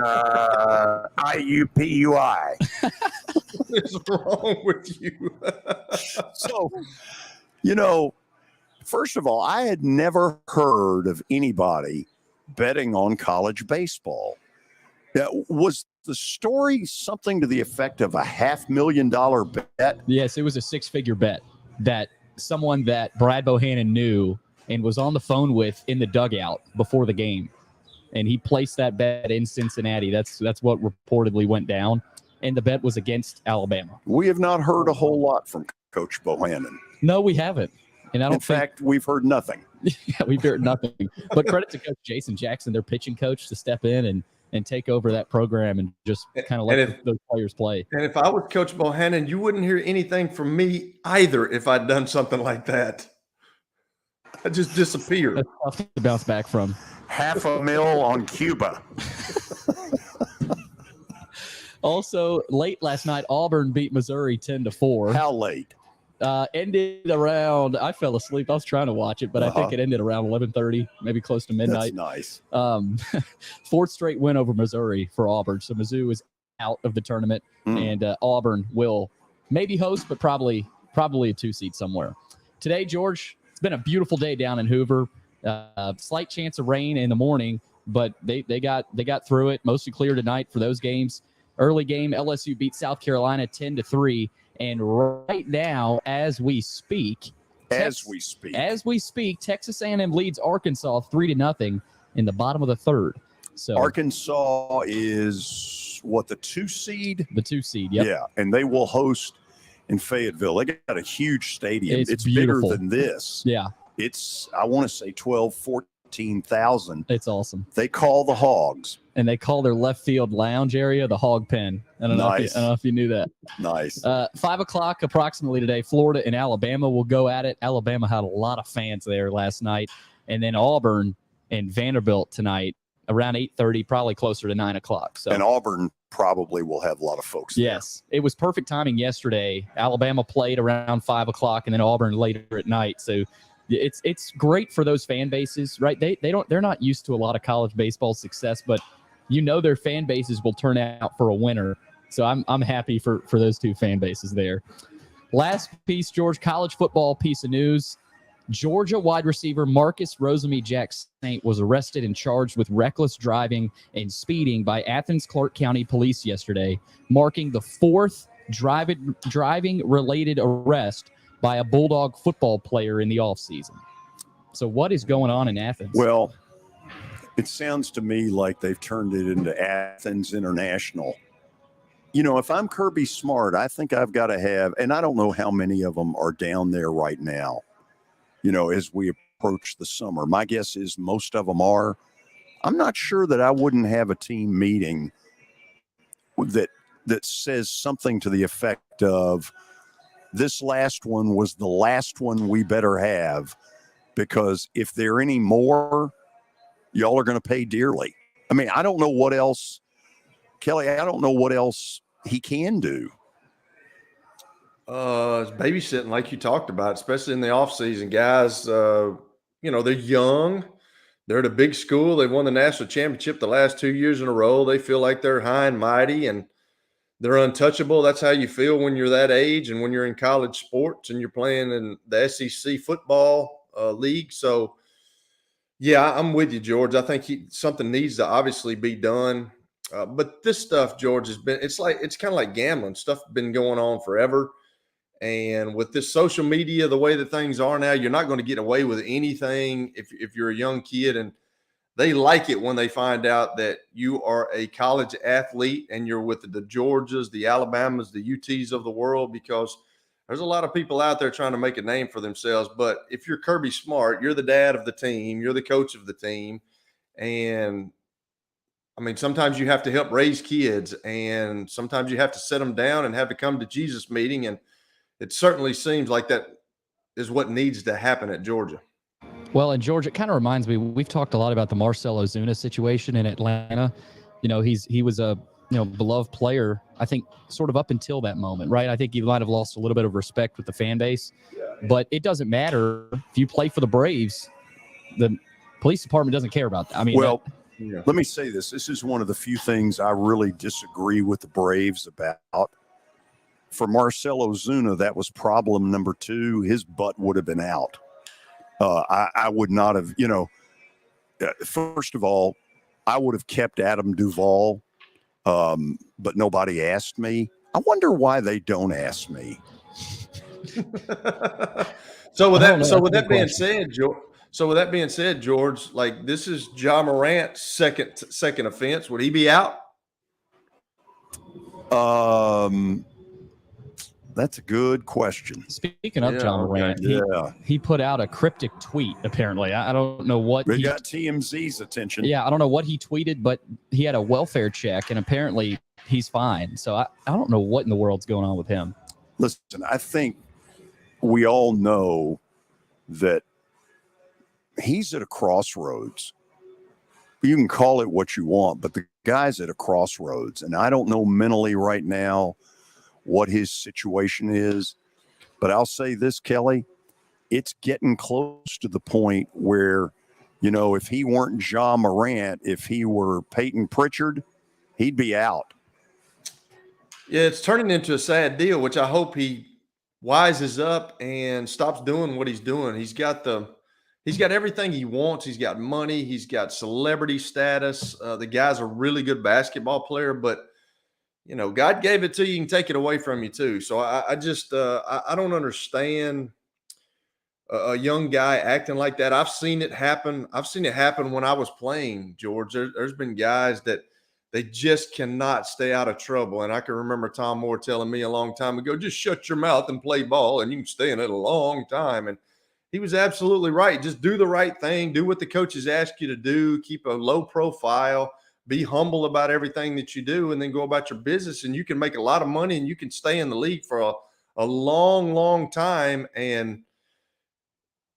L: IUPUI.
I: What's wrong with you?
B: So, first of all, I had never heard of anybody betting on college baseball. Was the story something to the effect of a $500,000 bet?
K: Yes, it was a 6-figure bet that someone that Brad Bohannon knew and was on the phone with in the dugout before the game. And he placed that bet in Cincinnati. That's what reportedly went down. And the bet was against Alabama.
B: We have not heard a whole lot from Coach Bohannon.
K: No, we haven't. And
B: In fact, we've heard nothing.
K: Yeah, we've heard nothing. But credit to Coach Jason Jackson, their pitching coach, to step in and take over that program and just kind of let those players play.
I: And if I was Coach Bohannon, you wouldn't hear anything from me either if I'd done something like that. I just disappeared.
K: That's tough to bounce back from.
L: $500,000 on Cuba.
K: Also, late last night, Auburn beat Missouri 10-4.
B: How late?
K: Ended around, I fell asleep. I was trying to watch it, but I think it ended around 11:30, maybe close to midnight.
B: That's nice.
K: 4th straight win over Missouri for Auburn. So Mizzou is out of the tournament, and Auburn will maybe host, but probably a 2 seed somewhere. Today, George, it's been a beautiful day down in Hoover. Slight chance of rain in the morning, but they got through it. Mostly clear tonight for those games. Early game, LSU beat South Carolina 10-3. And right now, as we speak, Texas A&M leads Arkansas 3-0 in the bottom of the 3rd. So
B: Arkansas is what, the 2 seed?
K: The 2 seed, yep.
B: Yeah, and they will host in Fayetteville. They got a huge stadium. It's
K: beautiful.
B: bigger than this.
K: Yeah.
B: It's, I want to say 12, 14,000.
K: It's awesome.
B: They call the Hogs.
K: And they call their left field lounge area the Hog Pen. I don't know if you knew that.
B: Nice.
K: 5 o'clock approximately today, Florida and Alabama will go at it. Alabama had a lot of fans there last night. And then Auburn and Vanderbilt tonight around 8:30, probably closer to 9 o'clock. So,
B: and Auburn probably will have a lot of folks there.
K: Yes. It was perfect timing yesterday. Alabama played around 5 o'clock and then Auburn later at night. So it's great for those fan bases, right? They're not used to a lot of college baseball success, but their fan bases will turn out for a winner. So I'm happy for those two fan bases there. Last piece, George, college football piece of news. Georgia wide receiver Marcus Rosemy-Jacksaint was arrested and charged with reckless driving and speeding by Athens Clarke County Police yesterday, marking the 4th driving-related arrest by a Bulldog football player in the offseason. So what is going on in Athens?
B: Well, it sounds to me like they've turned it into Athens International. If I'm Kirby Smart, I think I've got to have, and I don't know how many of them are down there right now, as we approach the summer. My guess is most of them are. I'm not sure that I wouldn't have a team meeting that says something to the effect of, this last one was the last one we better have, because if there are any more, y'all are going to pay dearly. I mean, I don't know what else, Kelly, I don't know what else he can do.
I: It's babysitting, like you talked about, especially in the offseason. Guys, they're young. They're at a big school. They won the national championship the last 2 years in a row. They feel like they're high and mighty and they're untouchable. That's how you feel when you're that age and when you're in college sports and you're playing in the SEC football league. So, yeah, I'm with you, George. I think something needs to obviously be done. But this stuff, George, it's kind of like gambling. Stuff been going on forever. And with this social media, the way that things are now, you're not going to get away with anything if you're a young kid. And they like it when they find out that you are a college athlete and you're with the Georgias, the Alabamas, the UTs of the world, because there's a lot of people out there trying to make a name for themselves. But if you're Kirby Smart, you're the dad of the team, you're the coach of the team. And I mean, sometimes you have to help raise kids and sometimes you have to set them down and have a come to Jesus meeting. And it certainly seems like that is what needs to happen at Georgia.
K: Well, and George, it kind of reminds me, we've talked a lot about the Marcell Ozuna situation in Atlanta. He was a beloved player, I think, sort of up until that moment, right? I think he might have lost a little bit of respect with the fan base, but it doesn't matter if you play for the Braves. The police department doesn't care about that. I mean,
B: let me say this. This is one of the few things I really disagree with the Braves about. For Marcell Ozuna, that was problem number 2. His butt would have been out. I would not have, first of all, I would have kept Adam Duvall, but nobody asked me. I wonder why they don't ask me.
I: So with that being said, George, like, this is Ja Morant's second offense. Would he be out?
B: That's a good question.
K: Speaking of Ja Morant, he put out a cryptic tweet, apparently. I don't know what
B: he got TMZ's attention.
K: Yeah, I don't know what he tweeted, but he had a welfare check, and apparently he's fine. So I don't know what in the world's going on with him.
B: Listen, I think we all know that he's at a crossroads. You can call it what you want, but the guy's at a crossroads, and I don't know mentally right now what his situation is, but I'll say this, Kelly, it's getting close to the point where, if he weren't Ja Morant, if he were Peyton Pritchard, he'd be out.
I: Yeah, it's turning into a sad deal, which I hope he wises up and stops doing what he's doing. He's got everything he wants. He's got money. He's got celebrity status. The guy's a really good basketball player, but God gave it to you, he can take it away from you too. So I don't understand a young guy acting like that. I've seen it happen. I've seen it happen when I was playing, George. There's been guys that they just cannot stay out of trouble. And I can remember Tom Moore telling me a long time ago, just shut your mouth and play ball and you can stay in it a long time. And he was absolutely right. Just do the right thing. Do what the coaches ask you to do. Keep a low profile. Be humble about everything that you do, and then go about your business. And you can make a lot of money and you can stay in the league for a long, long time. And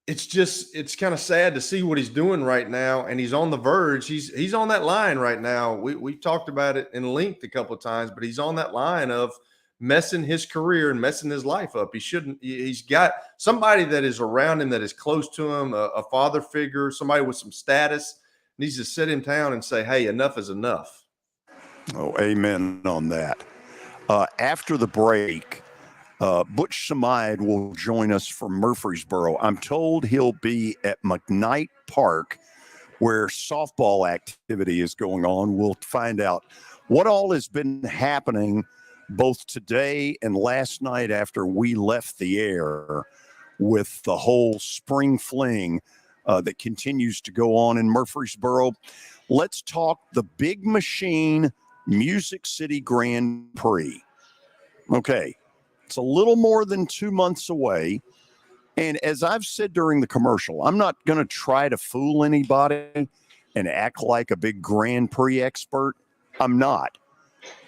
I: it's kind of sad to see what he's doing right now. And he's on the verge. He's on that line right now. We've talked about it in length a couple of times, but he's on that line of messing his career and messing his life up. He's got somebody that is around him, that is close to him, a father figure, somebody with some status, needs to sit him down and say, hey, enough is enough.
B: Oh, amen on that. After the break, Butch Samide will join us from Murfreesboro. I'm told he'll be at McKnight Park where softball activity is going on. We'll find out what all has been happening both today and last night after we left the air with the whole spring fling that continues to go on in Murfreesboro. Let's talk the Big Machine Music City Grand Prix. Okay. It's a little more than 2 months away. And as I've said during the commercial, I'm not going to try to fool anybody and act like a big Grand Prix expert. I'm not.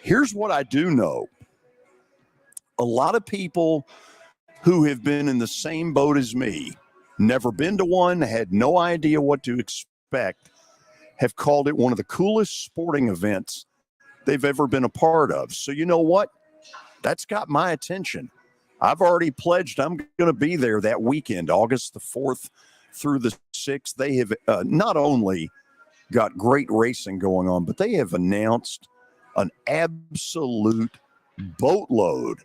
B: Here's what I do know. A lot of people who have been in the same boat as me, never been to one, had no idea what to expect, have called it one of the coolest sporting events they've ever been a part of. So you know what? That's got my attention. I've already pledged I'm going to be there that weekend, August the 4th through the 6th. They have not only got great racing going on, but they have announced an absolute boatload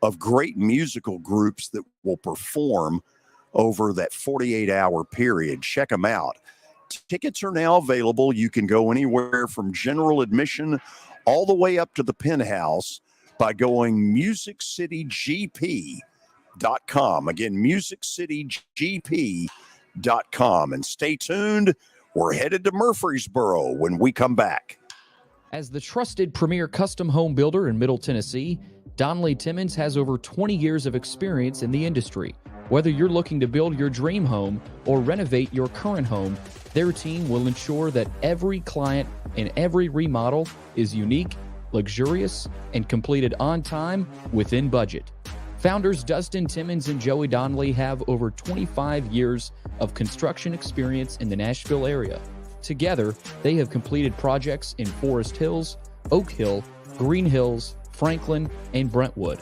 B: of great musical groups that will perform over that 48-hour period. Check them out. Tickets are now available. You can go anywhere from general admission all the way up to the penthouse by going musiccitygp.com. Again, musiccitygp.com. And stay tuned. We're headed to Murfreesboro when we come back.
K: As the trusted premier custom home builder in Middle Tennessee, Donnelly Timmons has over 20 years of experience in the industry. Whether you're looking to build your dream home or renovate your current home, their team will ensure that every client and every remodel is unique, luxurious, and completed on time within budget. Founders Dustin Timmons and Joey Donnelly have over 25 years of construction experience in the Nashville area. Together, they have completed projects in Forest Hills, Oak Hill, Green Hills, Franklin, and Brentwood.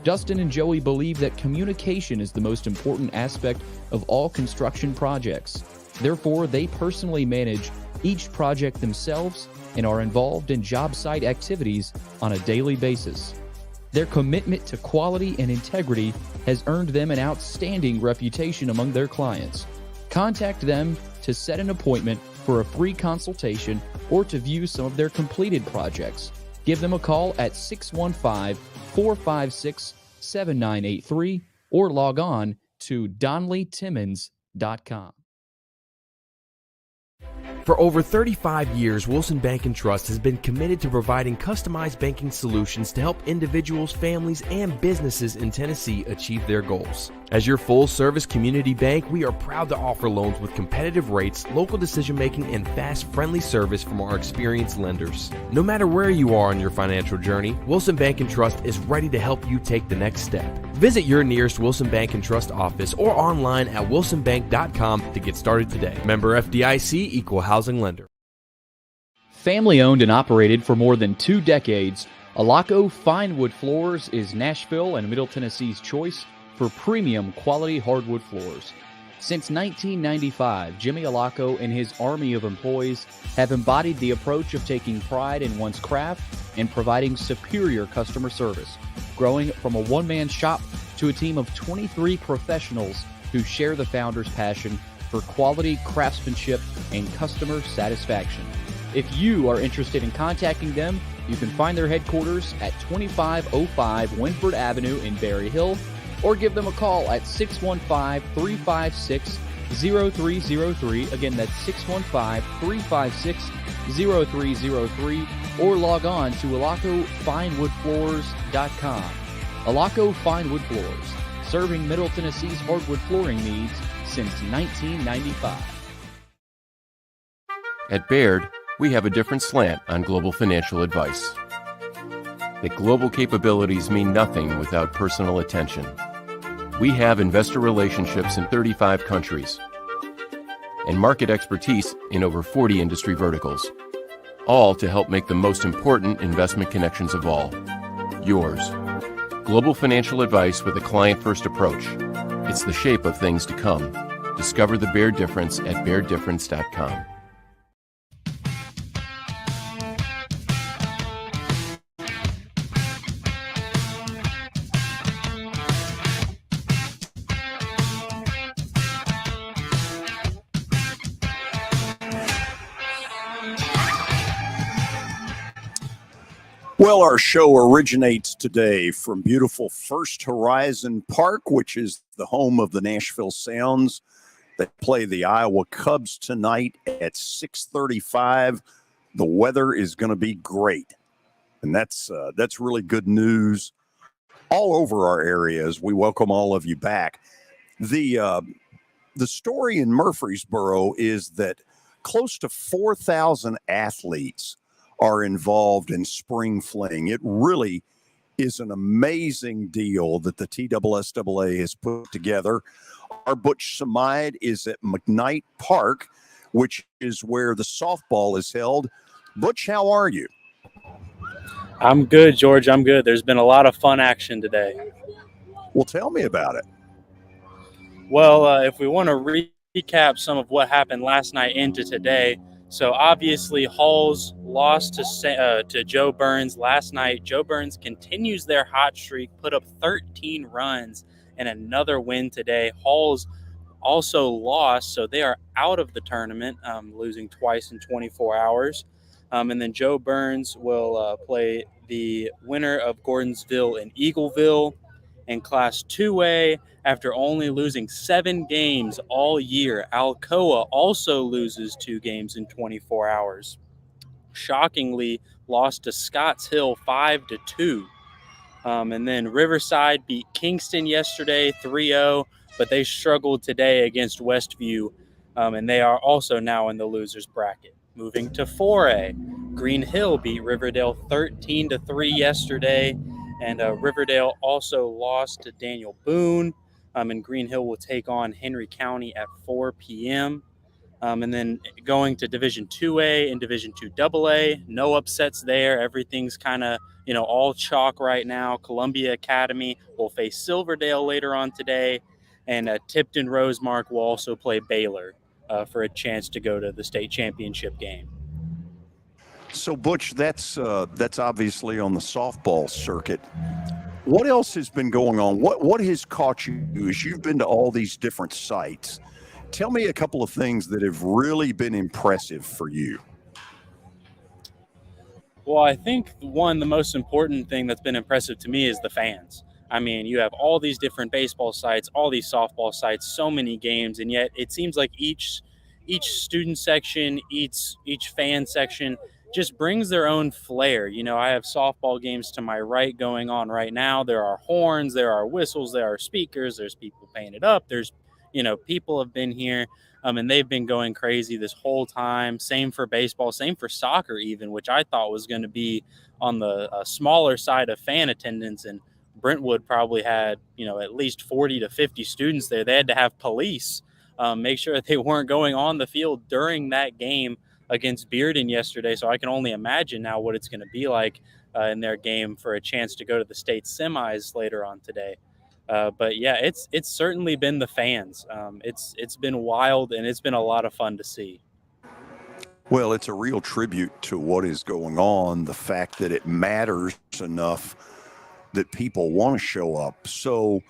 K: Dustin and Joey believe that communication is the most important aspect of all construction projects. Therefore, they personally manage each project themselves and are involved in job site activities on a daily basis. Their commitment to quality and integrity has earned them an outstanding reputation among their clients. Contact them to set an appointment for a free consultation or to view some of their completed projects. Give them a call at 615-456-7983 or log on to DonnellyTimmons.com.
M: For over 35 years, Wilson Bank & Trust has been committed to providing customized banking solutions to help individuals, families, and businesses in Tennessee achieve their goals. As your full-service community bank, we are proud to offer loans with competitive rates, local decision-making, and fast, friendly service from our experienced lenders. No matter where you are on your financial journey, Wilson Bank & Trust is ready to help you take the next step. Visit your nearest Wilson Bank & Trust office or online at wilsonbank.com to get started today. Member FDIC, Equal Housing Lender.
K: Family owned and operated for more than 2 decades, Alaco Fine Wood Floors is Nashville and Middle Tennessee's choice for premium quality hardwood floors. Since 1995, Jimmy Alaco and his army of employees have embodied the approach of taking pride in one's craft and providing superior customer service, growing from a one-man shop to a team of 23 professionals who share the founder's passion for quality craftsmanship and customer satisfaction. If you are interested in contacting them, you can find their headquarters at 2505 Winford Avenue in Berry Hill or give them a call at 615-356-0303. Again, that's 615-356-0303, or log on to alacofinewoodfloors.com. Alaco Fine Wood Floors, serving Middle Tennessee's hardwood flooring needs since 1995.
N: At Baird, we have a different slant on global financial advice. That global capabilities mean nothing without personal attention. We have investor relationships in 35 countries and market expertise in over 40 industry verticals, all to help make the most important investment connections of all, yours. Global financial advice with a client-first approach. It's the shape of things to come. Discover the Baird difference at BairdDifference.com.
B: Well, our show originates today from beautiful First Horizon Park, which is the home of the Nashville Sounds. They play the Iowa Cubs tonight at 6:35. The weather is going to be great, and that's really good news all over our areas. We welcome all of you back. The story in Murfreesboro is that close to 4,000 athletes are involved in spring fling. It really is an amazing deal that the TSSAA has put together. Our Butch Samide is at McKnight Park, which is where the softball is held. Butch, how are you?
O: I'm good, George. I'm good. There's been a lot of fun action today.
B: Well, tell me about it.
O: Well, if we want to recap some of what happened last night into today, so obviously Halls lost to Joe Burns last night. Joe Burns continues their hot streak, put up 13 runs and another win today. Halls also lost, so they are out of the tournament, losing twice in 24 hours. And then Joe Burns will play the winner of Gordonsville and Eagleville in Class 2A after only losing 7 games all year. Alcoa also loses 2 games in 24 hours. Shockingly, lost to Scotts Hill 5-2. And then Riverside beat Kingston yesterday 3-0, but they struggled today against Westview, and they are also now in the losers bracket. Moving to 4A, Green Hill beat Riverdale 13-3 yesterday, and Riverdale also lost to Daniel Boone, and Green Hill will take on Henry County at 4 p.m. And then going to Division 2A and Division 2 AA, no upsets there. Everything's kind of, all chalk right now. Columbia Academy will face Silverdale later on today, and Tipton Rosemark will also play Baylor for a chance to go to the state championship game.
B: So, Butch, that's obviously on the softball circuit. What else has been going on? What has caught you as you've been to all these different sites? Tell me a couple of things that have really been impressive for you.
O: Well, I think the most important thing that's been impressive to me is the fans. I mean, you have all these different baseball sites, all these softball sites, so many games, and yet it seems like each student section, each fan section just brings their own flair. I have softball games to my right going on right now. There are horns, there are whistles, there are speakers, there's people painted up, there's people have been here, and they've been going crazy this whole time. Same for baseball, same for soccer even, which I thought was going to be on the smaller side of fan attendance. And Brentwood probably had, at least 40 to 50 students there. They had to have police make sure that they weren't going on the field during that game against Bearden yesterday. So I can only imagine now what it's going to be like in their game for a chance to go to the state semis later on today. But yeah, it's certainly been the fans. It's been wild, and it's been a lot of fun to see.
B: Well, it's a real tribute to what is going on, the fact that it matters enough that people want to show up. So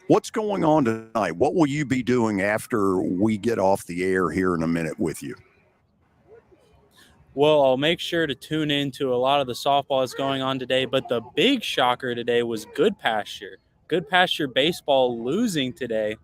B: what's going on tonight? What will you be doing after we get off the air here in a minute with you?
O: Well, I'll make sure to tune into a lot of the softball that's going on today, but the big shocker today was Good Pasture. Good Pasture Baseball losing today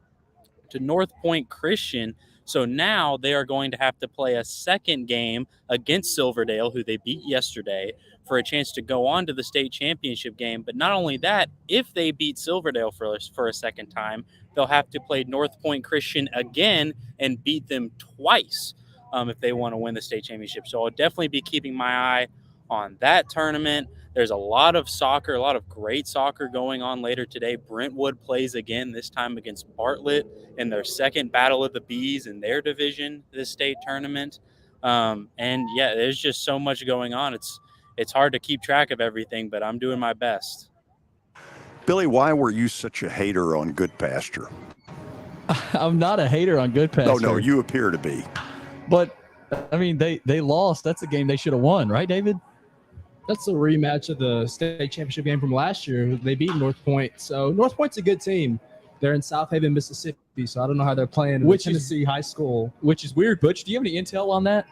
O: to North Point Christian. So now they are going to have to play a second game against Silverdale, who they beat yesterday, for a chance to go on to the state championship game. But not only that, if they beat Silverdale for a second time, they'll have to play North Point Christian again and beat them twice if they want to win the state championship. So I'll definitely be keeping my eye on that tournament. There's a lot of soccer, a lot of great soccer going on later today. Brentwood plays again, this time against Bartlett in their second Battle of the Bees in their division, this state tournament. And yeah, there's just so much going on. It's hard to keep track of everything, but I'm doing my best.
B: Billy, why were you such a hater on Good Pasture?
K: I'm not a hater on Good Pasture.
B: No, you appear to be.
K: But, I mean, they lost. That's a game they should have won, right, David?
J: That's a rematch of the state championship game from last year. They beat North Point. So North Point's a good team. They're in South Haven, Mississippi, so I don't know how they're playing in Tennessee high school.
K: Which is weird. Butch, do you have any intel on that?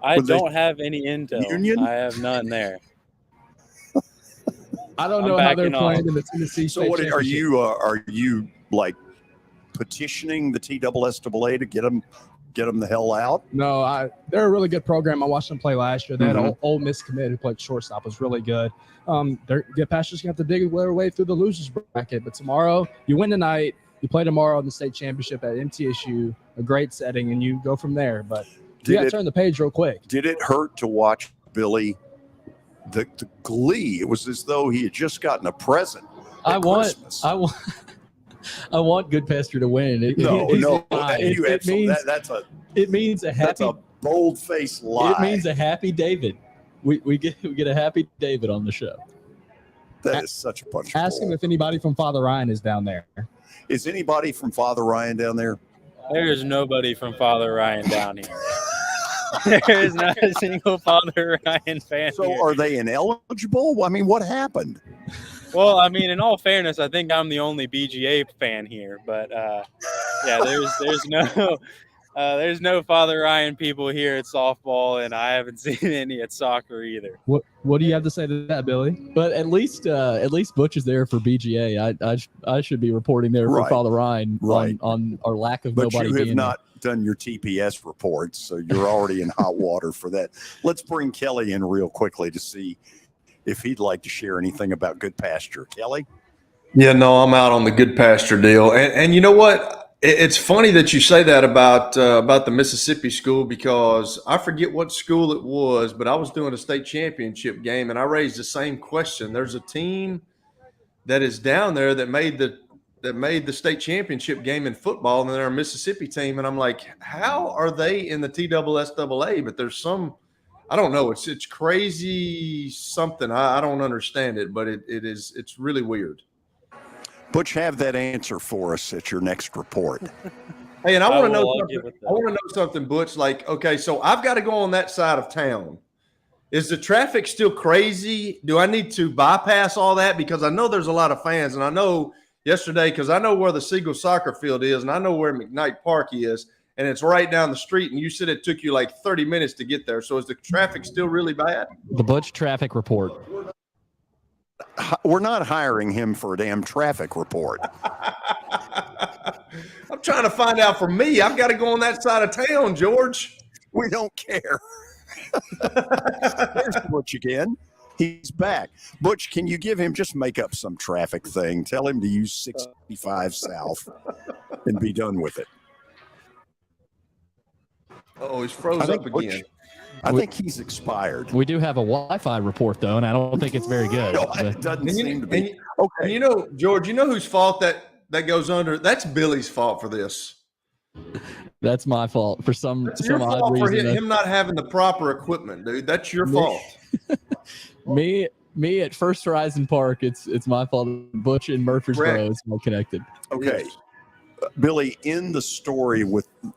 O: I don't have any intel.
B: Union?
O: I have none there.
J: I don't know how they're playing in the Tennessee
B: So
J: state
B: what are
J: championship.
B: you like petitioning the TSSAA to get them the hell out?
J: No, they're a really good program. I watched them play last year. They had an Ole Miss commit who played shortstop. Was really good. Good Pasture's going to have to dig their way through the losers bracket. But tomorrow, you win tonight. You play tomorrow in the state championship at MTSU, a great setting, and you go from there. But you got to turn the page real quick.
B: Did it hurt to watch Billy? The glee. It was as though he had just gotten a present.
K: I want Good Pasture to win.
B: It means a bold-faced lie.
K: It means a happy David. We get a happy David on the show.
B: That is such a bunch of
J: Ask him if anybody from Father Ryan is down there.
B: Is anybody from Father Ryan down there?
O: There is nobody from Father Ryan down here. There is not a single Father Ryan fan.
B: So
O: here.
B: are they ineligible? I mean, what happened?
O: Well, I mean, in all fairness, I think I'm the only BGA fan here. But yeah, there's no Father Ryan people here at softball, and I haven't seen any at soccer either.
J: What do you have to say to that, Billy?
K: But at least Butch is there for BGA. I should be reporting there for Father Ryan on our lack of nobody being.
B: But you have not done your TPS reports, so you're already in hot water for that. Let's bring Kelly in real quickly to see if he'd like to share anything about Good Pasture. Kelly?
I: Yeah, no, I'm out on the Good Pasture deal. And you know what? It's funny that you say that about the Mississippi school, because I forget what school it was, but I was doing a state championship game and I raised the same question. There's a team that is down there that made the state championship game in football, and they're a Mississippi team. And I'm like, how are they in the TSSAA? But there's some, I don't know. It's crazy something. I don't understand it, but it's really weird.
B: Butch, have that answer for us at your next report.
I: Hey, and I want to know something. I want to know something, Butch. Like, okay, so I've got to go on that side of town. Is the traffic still crazy? Do I need to bypass all that? Because I know there's a lot of fans, and I know yesterday, because I know where the Siegel soccer field is, and I know where McKnight Park is, and it's right down the street, and you said it took you like 30 minutes to get there. So is the traffic still really bad?
K: The Butch traffic report.
B: We're not hiring him for a damn traffic report.
I: I'm trying to find out for me. I've got to go on that side of town, George.
B: We don't care. There's Butch again. He's back. Butch, can you give him, just make up some traffic thing. Tell him to use 65 South and be done with it.
I: Oh, he's froze up again.
B: I think he's expired.
K: We do have a Wi-Fi report, though, and I don't think it's very good.
B: No, it doesn't seem to be. Okay.
I: And you know, George, you know whose fault that goes under? That's Billy's fault for this.
K: That's my fault for some
I: odd
K: odd
I: reason.
K: reason.
I: Him not having the proper equipment, dude. That's your fault.
K: Me at First Horizon Park, it's my fault. Butch and Murfreesboro is more connected.
B: Okay. Billy, in the story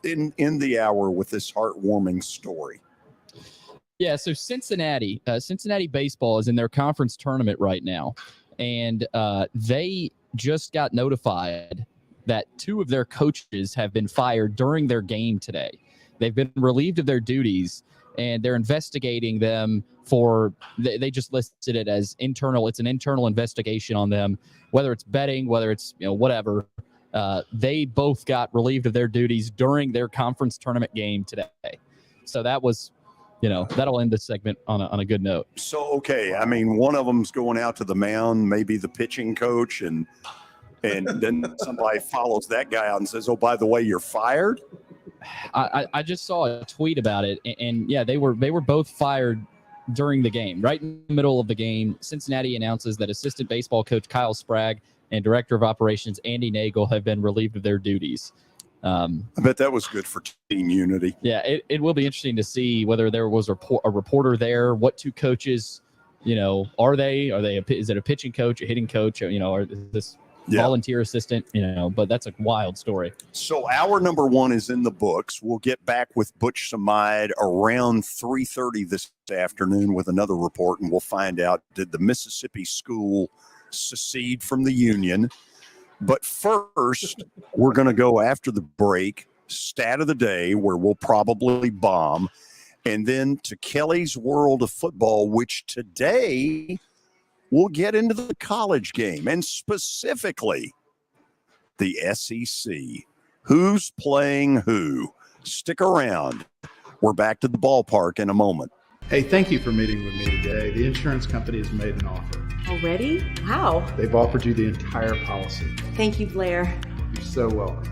B: in the hour with this heartwarming story.
K: Yeah, so Cincinnati baseball is in their conference tournament right now, and they just got notified that 2 of their coaches have been fired during their game today. They've been relieved of their duties and they're investigating them for. They just listed it as internal. It's an internal investigation on them, whether it's betting, whether it's whatever. They both got relieved of their duties during their conference tournament game today. So that was, that'll end this segment on a good note.
B: So, okay. I mean, one of them's going out to the mound, maybe the pitching coach, and then somebody follows that guy out and says, "Oh, by the way, you're fired."
K: I just saw a tweet about it, and yeah, they were both fired during the game. Right in the middle of the game, Cincinnati announces that assistant baseball coach Kyle Sprague and director of operations Andy Nagel have been relieved of their duties.
B: I bet that was good for team unity.
K: Yeah, it will be interesting to see whether there was a reporter there. What two coaches, are they? Is it a pitching coach, a hitting coach? Or this volunteer assistant? But that's a wild story.
B: So hour number 1 is in the books. We'll get back with Butch Samide around 3:30 this afternoon with another report, and we'll find out, did the Mississippi school secede from the Union? But first, we're going to go after the break, stat of the day, where we'll probably bomb, and then to Kelly's World of Football, which today we'll get into the college game, and specifically the SEC. Who's playing who? Stick around. We're back to the ballpark in a moment.
P: Hey, thank you for meeting with me today. The insurance company has made an offer.
Q: Already? How?
P: They've offered you the entire policy.
Q: Thank you, Blair.
P: You're so welcome.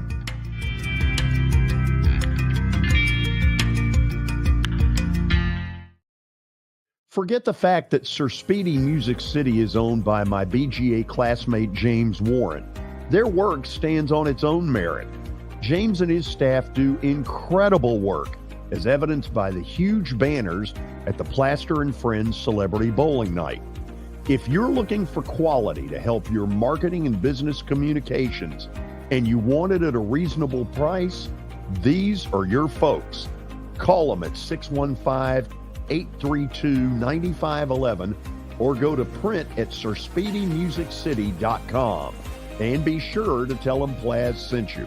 B: Forget the fact that Sir Speedy Music City is owned by my BGA classmate James Warren. Their work stands on its own merit. James and his staff do incredible work, as evidenced by the huge banners at the Plaster and Friends Celebrity Bowling Night. If you're looking for quality to help your marketing and business communications, and you want it at a reasonable price, these are your folks. Call them at 615-832-9511 or go to print at sirspeedymusiccity.com. And be sure to tell them Plaz sent you.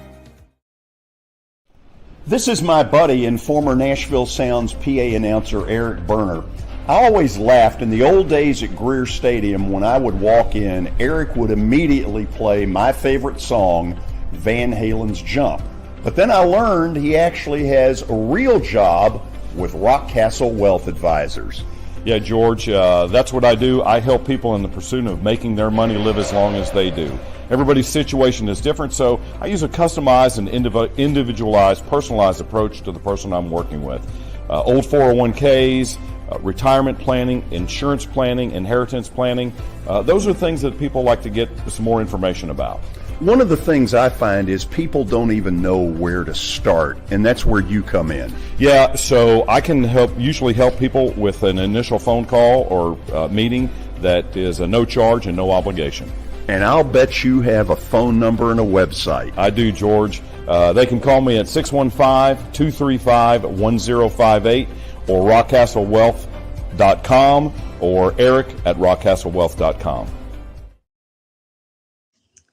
B: This is my buddy and former Nashville Sounds PA announcer Eric Berner. I always laughed in the old days at Greer Stadium when I would walk in, Eric would immediately play my favorite song, Van Halen's Jump. But then I learned he actually has a real job with Rockcastle Wealth Advisors.
R: Yeah, George, that's what I do. I help people in the pursuit of making their money live as long as they do. Everybody's situation is different, so I use a customized and individualized, personalized approach to the person I'm working with. Old 401ks, retirement planning, insurance planning, inheritance planning. Those are things that people like to get some more information about.
B: One of the things I find is people don't even know where to start, and that's where you come in.
R: Yeah, so I can usually help people with an initial phone call or meeting that is a no charge and no obligation.
B: And I'll bet you have a phone number and a website.
R: I do, George. They can call me at 615-235-1058 or rockcastlewealth.com or Eric at rockcastlewealth.com.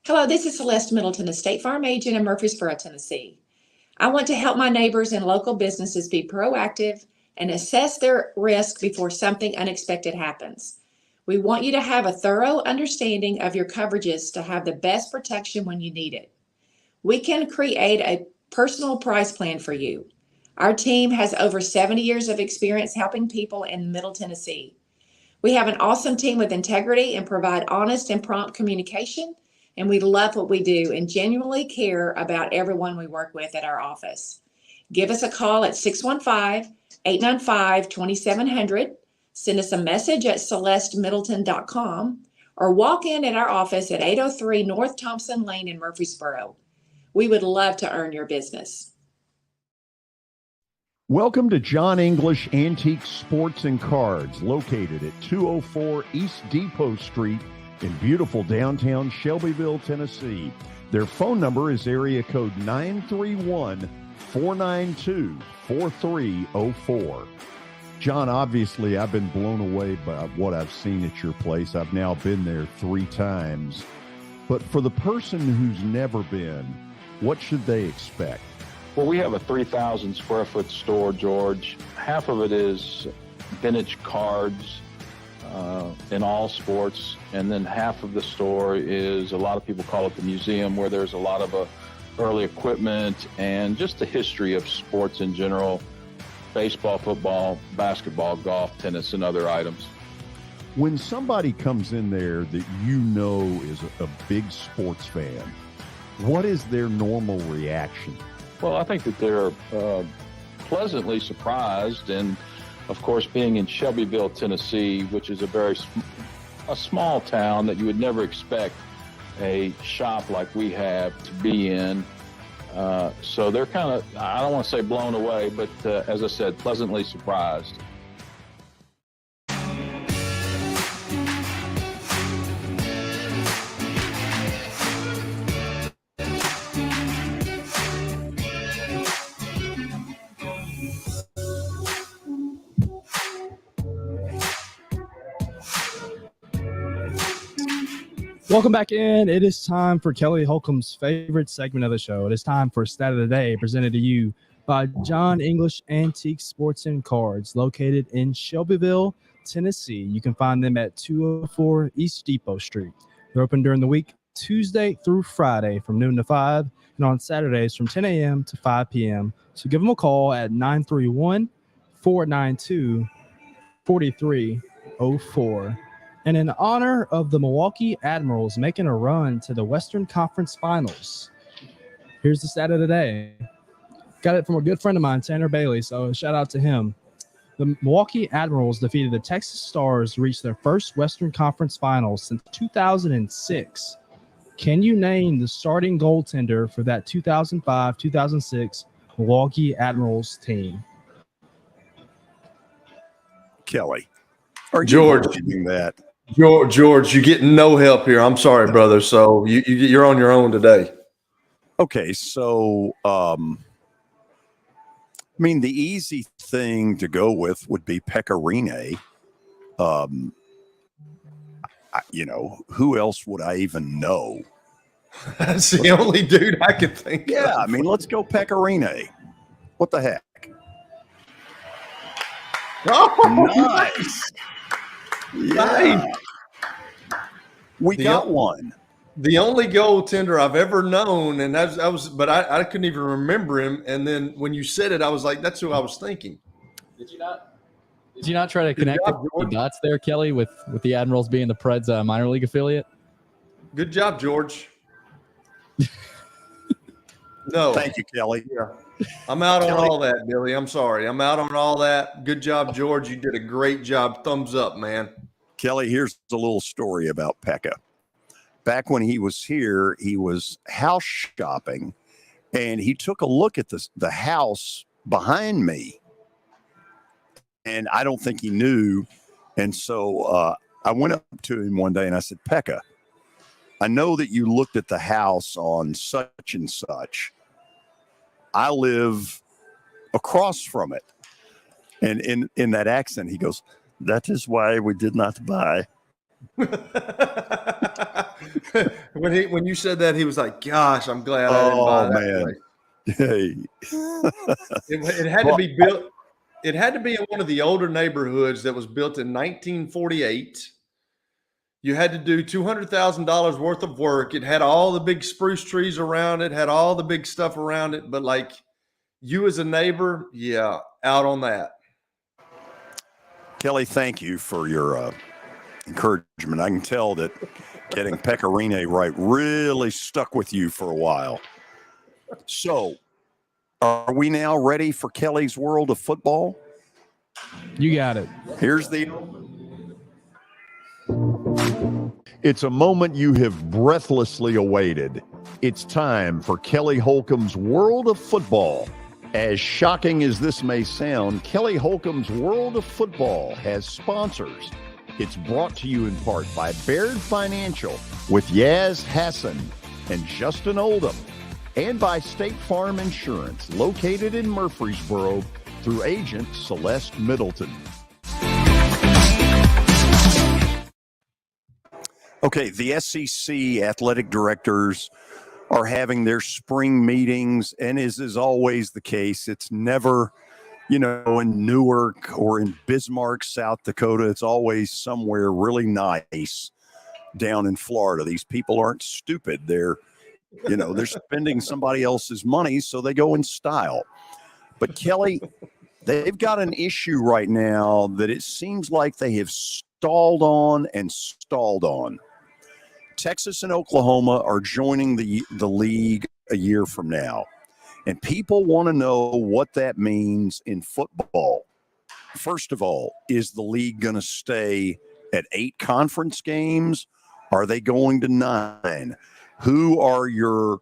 S: Hello, this is Celeste Middleton, a State Farm agent in Murfreesboro, Tennessee. I want to help my neighbors and local businesses be proactive and assess their risk before something unexpected happens. We want you to have a thorough understanding of your coverages to have the best protection when you need it. We can create a personal price plan for you. Our team has over 70 years of experience helping people in Middle Tennessee. We have an awesome team with integrity and provide honest and prompt communication, and we love what we do and genuinely care about everyone we work with at our office. Give us a call at 615-895-2700. Send us a message at celestemiddleton.com or walk in at our office at 803 North Thompson Lane in Murfreesboro. We would love to earn your business.
B: Welcome to John English Antique Sports and Cards, located at 204 East Depot Street in beautiful downtown Shelbyville, Tennessee. Their phone number is area code 931-492-4304. John, obviously, I've been blown away by what I've seen at your place. I've now been there 3 times. But for the person who's never been, what should they expect?
T: Well, we have a 3,000 square foot store, George. Half of it is vintage cards in all sports, and then half of the store is, a lot of people call it the museum, where there's a lot of early equipment and just the history of sports in general: baseball, football, basketball, golf, tennis, and other items.
B: When somebody comes in there that you know is a big sports fan, what is their normal reaction?
T: Well, I think that they're pleasantly surprised, and of course, being in Shelbyville, Tennessee, which is a small town that you would never expect a shop like we have to be in. So they're kind of, I don't want to say blown away, but as I said, pleasantly surprised.
J: Welcome back in. It is time for Kelly Holcomb's favorite segment of the show. It is time for Stat of the Day, presented to you by John English Antique Sports and Cards, located in Shelbyville, Tennessee. You can find them at 204 East Depot Street. They're open during the week, Tuesday through Friday from noon to 5, and on Saturdays from 10 a.m. to 5 p.m. So give them a call at 931-492-4304. And in honor of the Milwaukee Admirals making a run to the Western Conference Finals, here's the stat of the day. Got it from a good friend of mine, Tanner Bailey, so shout out to him. The Milwaukee Admirals defeated the Texas Stars to reach their first Western Conference Finals since 2006. Can you name the starting goaltender for that 2005-2006 Milwaukee Admirals team?
B: Kelly. Are you
I: George
B: doing that?
I: George, you're getting no help here. I'm sorry, brother. So you're on your own today.
B: Okay, so I mean, the easy thing to go with would be Pecorine. Who else would I even know?
I: That's the only dude I could think of.
B: Yeah, I mean, let's go Pecorine. What the heck?
I: Oh,
B: nice. Yeah. We got one.
I: The only goaltender I've ever known, and but I couldn't even remember him. And then when you said it, I was like, that's who I was thinking.
K: Did you not try to connect the dots there, Kelly, with the Admirals being the Preds minor league affiliate?
I: Good job, George. No.
B: Thank you, Kelly.
I: Yeah. I'm out on all that, Billy. I'm sorry. I'm out on all that. Good job, George. You did a great job. Thumbs up, man.
B: Kelly, here's a little story about Pekka. Back when he was here, he was house shopping, and he took a look at the house behind me, and I don't think he knew. And so I went up to him one day, and I said, Pekka, I know that you looked at the house on such and such. I live across from it. And in that accent, he goes, that is why we did not buy.
I: When you said that, he was like, gosh, I'm glad I didn't buy that.
B: Hey.
I: It had to be built. It had to be in one of the older neighborhoods that was built in 1948. You had to do $200,000 worth of work. It had all the big spruce trees around it, had all the big stuff around it. But like you as a neighbor, yeah, out on that.
B: Kelly, thank you for your encouragement. I can tell that getting Pecorine right really stuck with you for a while. So, are we now ready for Kelly's World of Football?
J: You got it.
B: Here's the... It's a moment you have breathlessly awaited. It's time for Kelly Holcomb's World of Football. As shocking as this may sound, Kelly Holcomb's World of Football has sponsors. It's brought to you in part by Baird Financial with Yaz Hassan and Justin Oldham, and by State Farm Insurance, located in Murfreesboro, through agent Celeste Middleton. Okay, the SEC athletic directors are having their spring meetings, and as is always the case, it's never, in Newark or in Bismarck, South Dakota. It's always somewhere really nice down in Florida. These people aren't stupid. They're spending somebody else's money, so they go in style. But Kelly, they've got an issue right now that it seems like they have stalled on and stalled on. Texas and Oklahoma are joining the league a year from now, and people want to know what that means in football. First of all, is the league going to stay at 8 conference games? Are they going to 9? Who are your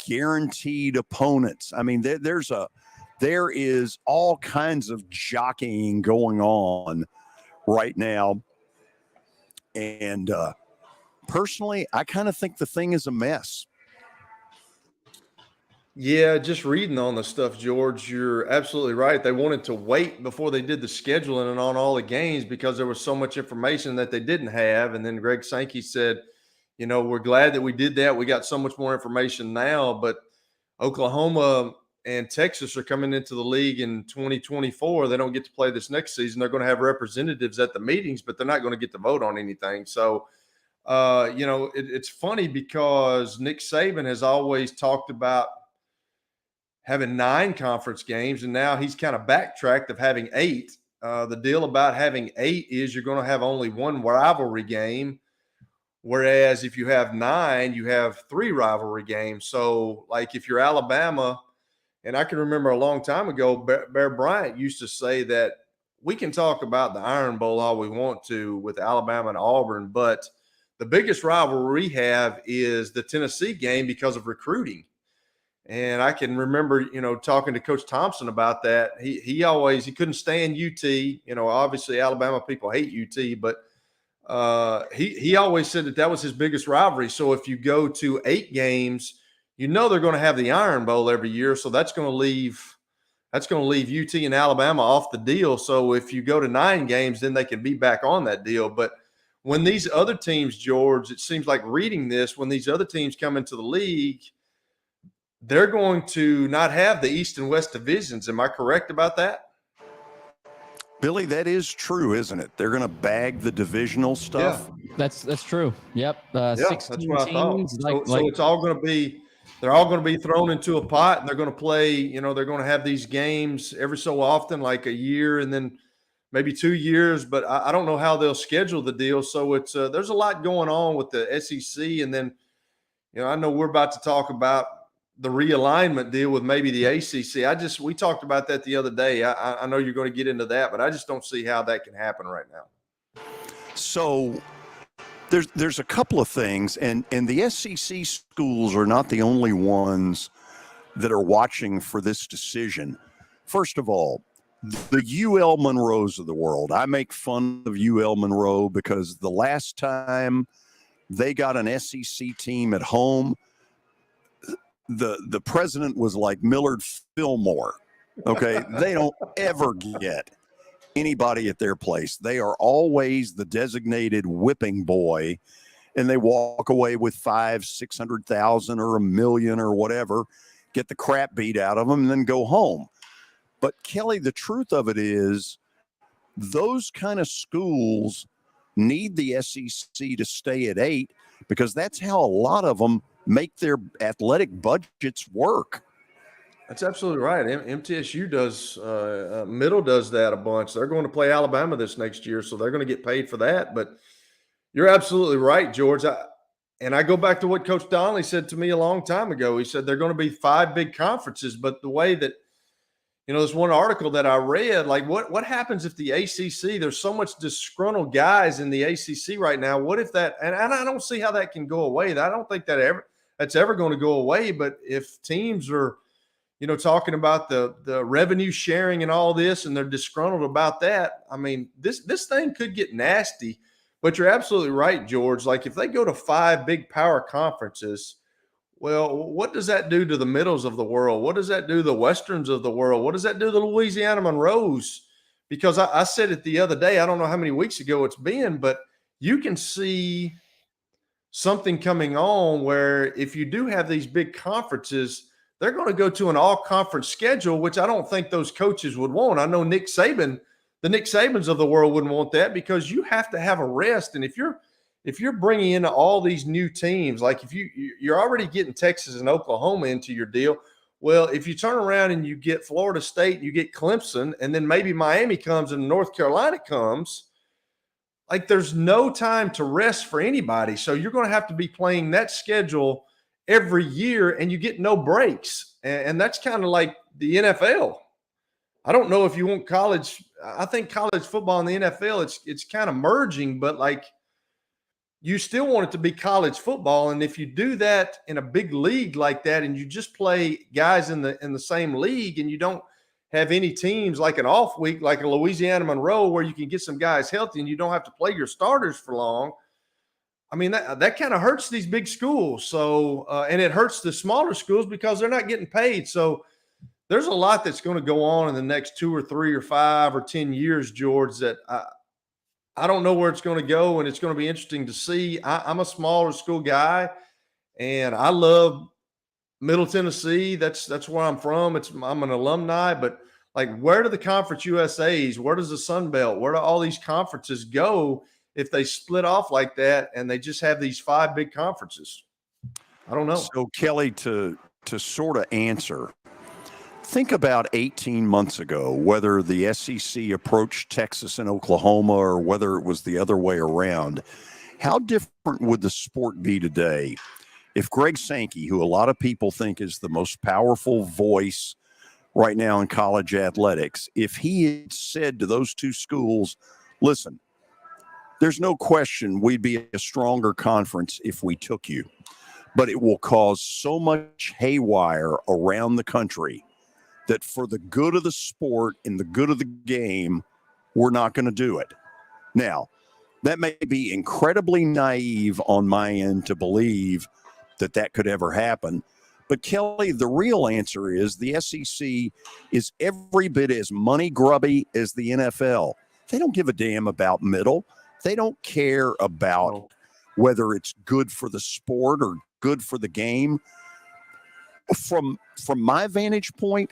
B: guaranteed opponents? I mean, there is all kinds of jockeying going on right now, and personally, I kind of think the thing is a mess.
I: Yeah, just reading on the stuff, George, you're absolutely right. They wanted to wait before they did the scheduling and on all the games because there was so much information that they didn't have. And then Greg Sankey said, we're glad that we did that. We got so much more information now. But Oklahoma and Texas are coming into the league in 2024. They don't get to play this next season. They're going to have representatives at the meetings, but they're not going to get to vote on anything. So, it's funny because Nick Saban has always talked about having 9 conference games, and now he's kind of backtracked of having 8. The deal about having 8 is you're going to have only 1 rivalry game, whereas if you have 9, you have 3 rivalry games. So, like if you're Alabama, and I can remember a long time ago, Bear Bryant used to say that we can talk about the Iron Bowl all we want to with Alabama and Auburn, but the biggest rivalry we have is the Tennessee game because of recruiting. And I can remember, talking to Coach Thompson about that. He couldn't stand UT. Obviously Alabama people hate UT, but he always said that was his biggest rivalry. So if you go to 8 games, they're going to have the Iron Bowl every year. So that's going to leave UT and Alabama off the deal. So if you go to 9 games, then they can be back on that deal. But when these other teams, George, it seems like reading this, when these other teams come into the league, they're going to not have the East and West divisions. Am I correct about that?
B: Billy, that is true, isn't it? They're going to bag the divisional stuff.
K: Yeah, that's true. Yep. 16
I: that's what I thought.
K: teams.
I: So it's all going to be – they're all going to be thrown into a pot, and they're going to play – they're going to have these games every so often, like a year and then maybe 2 years. But I don't know how they'll schedule the deal. So it's there's a lot going on with the SEC. And then, I know we're about to talk about the realignment deal with maybe the ACC. We talked about that the other day. I know you're going to get into that, but I just don't see how that can happen right now.
B: So there's a couple of things, and the SEC schools are not the only ones that are watching for this decision. First of all, the UL Monroes of the world. I make fun of UL Monroe because the last time they got an SEC team at home, the president was like Millard Fillmore. Okay. They don't ever get anybody at their place. They are always the designated whipping boy, and they walk away with 500,000-600,000 or $1 million or whatever, get the crap beat out of them, and then go home. But Kelly, the truth of it is those kind of schools need the SEC to stay at 8 because that's how a lot of them make their athletic budgets work.
I: That's absolutely right. MTSU does, Middle does that a bunch. They're going to play Alabama this next year, so they're going to get paid for that. But you're absolutely right, George. I go back to what Coach Donnelly said to me a long time ago. He said they're going to be 5 big conferences, but the way that, there's one article that I read, like what happens if the ACC, there's so much disgruntled guys in the ACC right now. What if that, and I don't see how that can go away. I don't think that's ever going to go away. But if teams are, talking about the revenue sharing and all this, and they're disgruntled about that, I mean, this thing could get nasty. But you're absolutely right, George. Like if they go to 5 big power conferences, well, what does that do to the middles of the world? What does that do to the westerns of the world? What does that do to the Louisiana Monroes? Because I said it the other day, I don't know how many weeks ago it's been, but you can see something coming on where if you do have these big conferences, they're going to go to an all-conference schedule, which I don't think those coaches would want. I know the Nick Sabans of the world wouldn't want that, because you have to have a rest. And if you're bringing in all these new teams, like if you're already getting Texas and Oklahoma into your deal, well, if you turn around and you get Florida State, you get Clemson, and then maybe Miami comes and North Carolina comes, like there's no time to rest for anybody. So you're going to have to be playing that schedule every year, and you get no breaks. And that's kind of like the NFL. I don't know if you want college. I think college football and the NFL, it's kind of merging, but like you still want it to be college football. And if you do that in a big league like that, and you just play guys in the same league, and you don't have any teams like an off week, like a Louisiana Monroe, where you can get some guys healthy and you don't have to play your starters for long. I mean, that kind of hurts these big schools. So, and it hurts the smaller schools because they're not getting paid. So there's a lot that's going to go on in the next 2 or 3 or 5 or 10 years, George, that I don't know where it's going to go, and it's going to be interesting to see. I'm a smaller school guy, and I love Middle Tennessee. That's where I'm from. I'm an alumni, but like, where do the Conference USAs, where does the Sun Belt, where do all these conferences go if they split off like that and they just have these 5 big conferences? I don't know.
B: So Kelly, to sort of answer, think about 18 months ago, whether the SEC approached Texas and Oklahoma or whether it was the other way around. How different would the sport be today if Greg Sankey, who a lot of people think is the most powerful voice right now in college athletics, if he had said to those 2 schools, listen, there's no question we'd be a stronger conference if we took you, but it will cause so much haywire around the country that for the good of the sport and the good of the game, we're not going to do it. Now, that may be incredibly naive on my end to believe that could ever happen. But Kelly, the real answer is the SEC is every bit as money grubby as the NFL. They don't give a damn about middle. They don't care about whether it's good for the sport or good for the game. From my vantage point,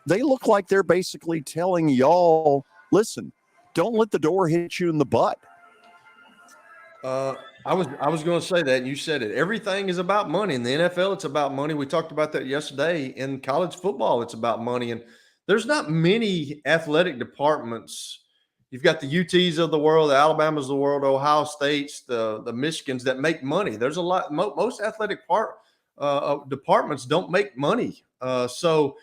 B: they look like they're basically telling y'all, listen, don't let the door hit you in the butt.
I: I was going to say that, and you said it. Everything is about money. In the NFL, it's about money. We talked about that yesterday. In college football, it's about money. And there's not many athletic departments. You've got the UTs of the world, the Alabamas of the world, Ohio States, the Michigans that make money. There's a lot. Most athletic departments don't make money. So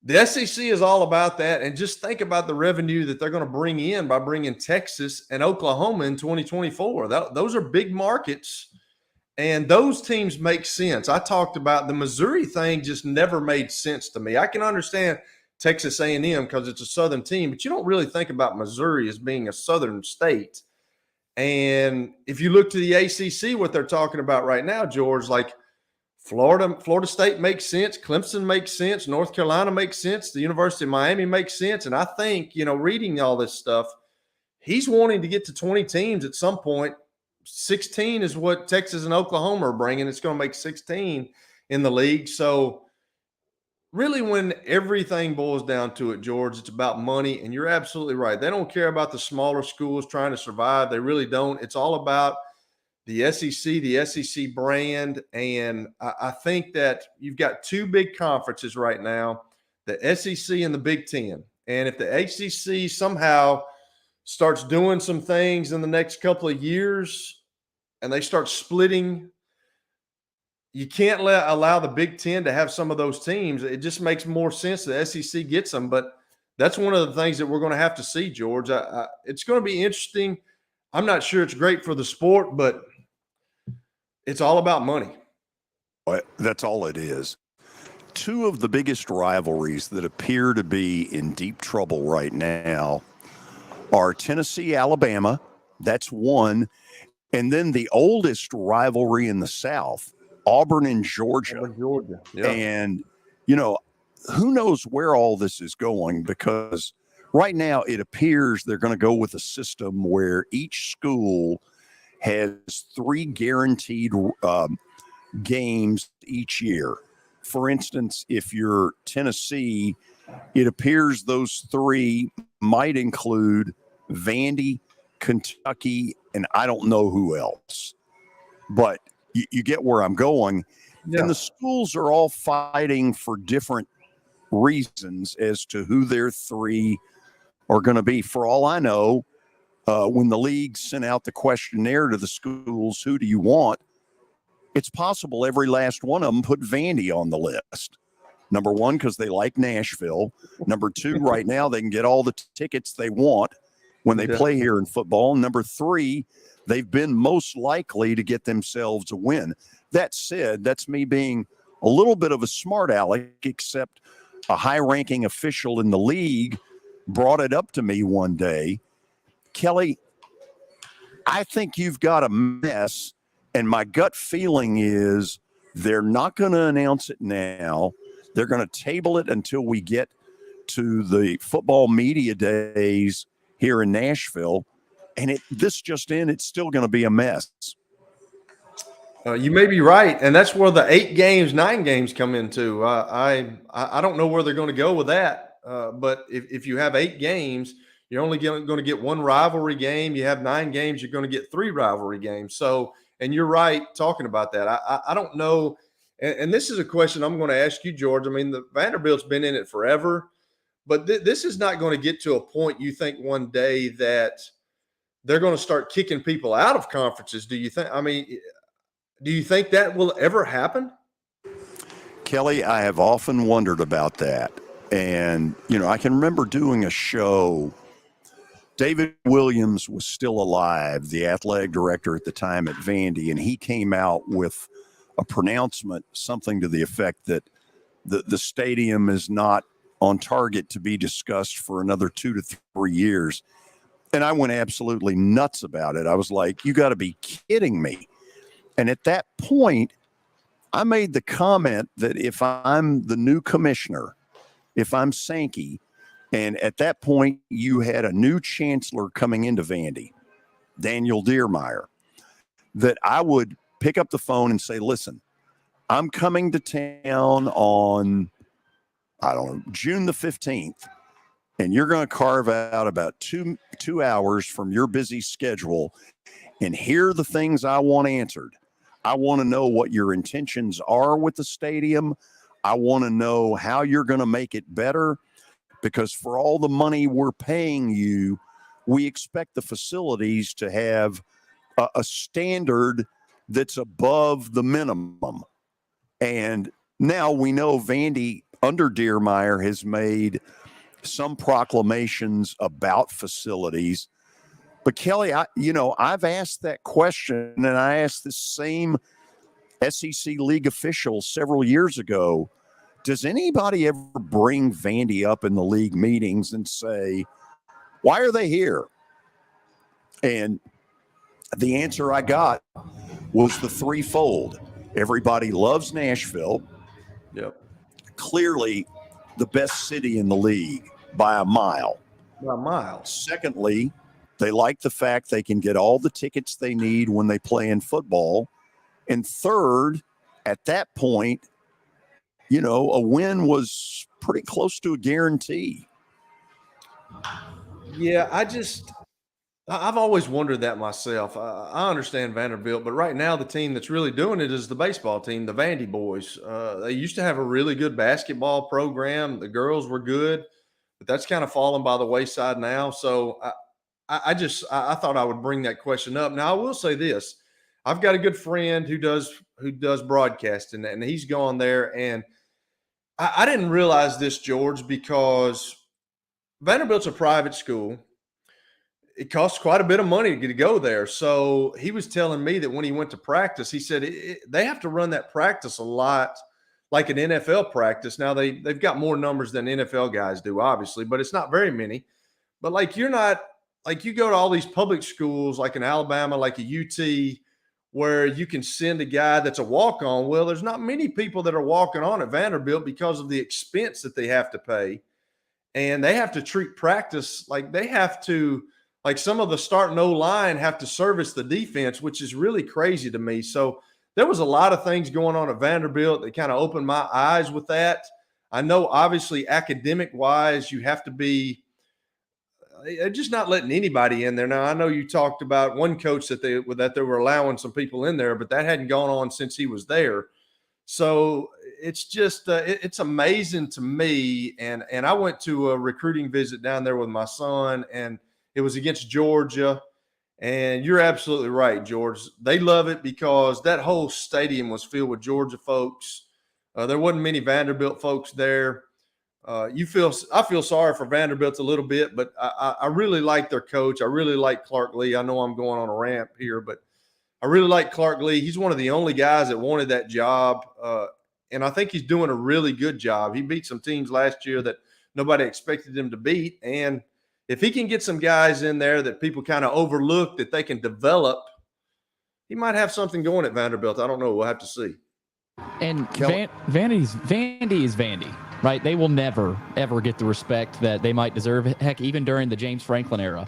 I: the SEC is all about that. And just think about the revenue that they're going to bring in by bringing Texas and Oklahoma in 2024. Those are big markets, and those teams make sense. I talked about the Missouri thing just never made sense to me. I can understand Texas A&M because it's a Southern team, but you don't really think about Missouri as being a Southern state. And if you look to the ACC, what they're talking about right now, George, like Florida State makes sense. Clemson makes sense. North Carolina makes sense. The University of Miami makes sense. And I think, reading all this stuff, he's wanting to get to 20 teams at some point. 16 is what Texas and Oklahoma are bringing. It's going to make 16 in the league. So really, when everything boils down to it, George, it's about money. And you're absolutely right. They don't care about the smaller schools trying to survive. They really don't. It's all about the SEC brand. And I think that you've got 2 big conferences right now, the SEC and the Big Ten. And if the ACC somehow starts doing some things in the next couple of years and they start splitting, you can't allow the Big Ten to have some of those teams. It just makes more sense the SEC gets them. But that's one of the things that we're going to have to see, George. It's going to be interesting. I'm not sure it's great for the sport, but it's all about money.
B: That's all it is. 2 of the biggest rivalries that appear to be in deep trouble right now are Tennessee, Alabama. That's one. And then the oldest rivalry in the South, Auburn and Georgia.
I: Yeah.
B: And, who knows where all this is going, because right now it appears they're going to go with a system where each school has 3 guaranteed games each year. For instance, if you're Tennessee, it appears those 3 might include Vandy, Kentucky, and I don't know who else. But you get where I'm going.
I: Yeah.
B: And the schools are all fighting for different reasons as to who their 3 are going to be. For all I know, when the league sent out the questionnaire to the schools, who do you want? It's possible every last one of them put Vandy on the list. Number 1, because they like Nashville. Number 2, right now they can get all the tickets they want when they play here in football. Number 3, they've been most likely to get themselves a win. That said, that's me being a little bit of a smart aleck, except a high-ranking official in the league brought it up to me one day. Kelly, I think you've got a mess, and my gut feeling is they're not going to announce it now. They're going to table it until we get to the football media days here in Nashville. And this just in, it's still going to be a mess.
I: You may be right, and that's where the 8 games, 9 games come into. I don't know where they're going to go with that. But if you have 8 games, you're only going to get 1 rivalry game. You have 9 games, you're going to get 3 rivalry games. So, and you're right talking about that. I don't know, and this is a question I'm going to ask you, George. I mean, the Vanderbilt's been in it forever, but this is not going to get to a point you think one day that they're going to start kicking people out of conferences. Do you think? I mean, do you think that will ever happen?
B: Kelly, I have often wondered about that. And, I can remember doing a show. David Williams was still alive, the athletic director at the time at Vandy, and he came out with a pronouncement, something to the effect that the stadium is not on target to be discussed for another 2 to 3 years. And I went absolutely nuts about it. I was like, you got to be kidding me. And at that point, I made the comment that if I'm the new commissioner, if I'm Sankey, and at that point you had a new chancellor coming into Vandy, Daniel Diermeyer, that I would pick up the phone and say, listen, I'm coming to town on, June the 15th, and you're going to carve out about two hours from your busy schedule, and here are the things I want answered. I want to know what your intentions are with the stadium. I want to know how you're going to make it better, because for all the money we're paying you, we expect the facilities to have a standard that's above the minimum. And now we know Vandy under Diermeyer has made some proclamations about facilities. But Kelly, I've asked that question, and I asked the same SEC league official several years ago. Does anybody ever bring Vandy up in the league meetings and say, why are they here? And the answer I got was the threefold. Everybody loves Nashville.
I: Yep.
B: Clearly the best city in the league by a mile.
I: By a mile.
B: Secondly, they like the fact they can get all the tickets they need when they play in football. And third, at that point, a win was pretty close to a guarantee.
I: Yeah, I've always wondered that myself. I understand Vanderbilt, but right now the team that's really doing it is the baseball team, the Vandy boys. They used to have a really good basketball program. The girls were good, but that's kind of fallen by the wayside now. So I thought I would bring that question up. Now I will say this: I've got a good friend who does broadcasting, and he's gone there. And I didn't realize this, George, because Vanderbilt's a private school. It costs quite a bit of money to go there. So he was telling me that when he went to practice, he said they have to run that practice a lot like an NFL practice. Now they've got more numbers than NFL guys do, obviously, but it's not very many. But you go to all these public schools like in Alabama, like a UT, where you can send a guy that's a walk-on. Well, there's not many people that are walking on at Vanderbilt because of the expense that they have to pay. And they have to treat practice like they have to like some of the starting O-line have to service the defense, which is really crazy to me. So there was a lot of things going on at Vanderbilt that kind of opened my eyes with that. I know obviously academic-wise you have to be just not letting anybody in there. Now, I know you talked about one coach that they were allowing some people in there, but that hadn't gone on since he was there. So it's just it's amazing to me. And I went to a recruiting visit down there with my son, and it was against Georgia. And you're absolutely right, George. They love it because that whole stadium was filled with Georgia folks. There wasn't many Vanderbilt folks there. I feel sorry for Vanderbilt a little bit, but I really like their coach. I really like Clark Lee. I know I'm going on a rant here, but I really like Clark Lee. He's one of the only guys that wanted that job, and I think he's doing a really good job. He beat some teams last year that nobody expected him to beat, and if he can get some guys in there that people kind of overlook that they can develop, he might have something going at Vanderbilt. I don't know. We'll have to see.
K: And Vandy is Vandy, right? They will never, ever get the respect that they might deserve. Heck, even during the James Franklin era,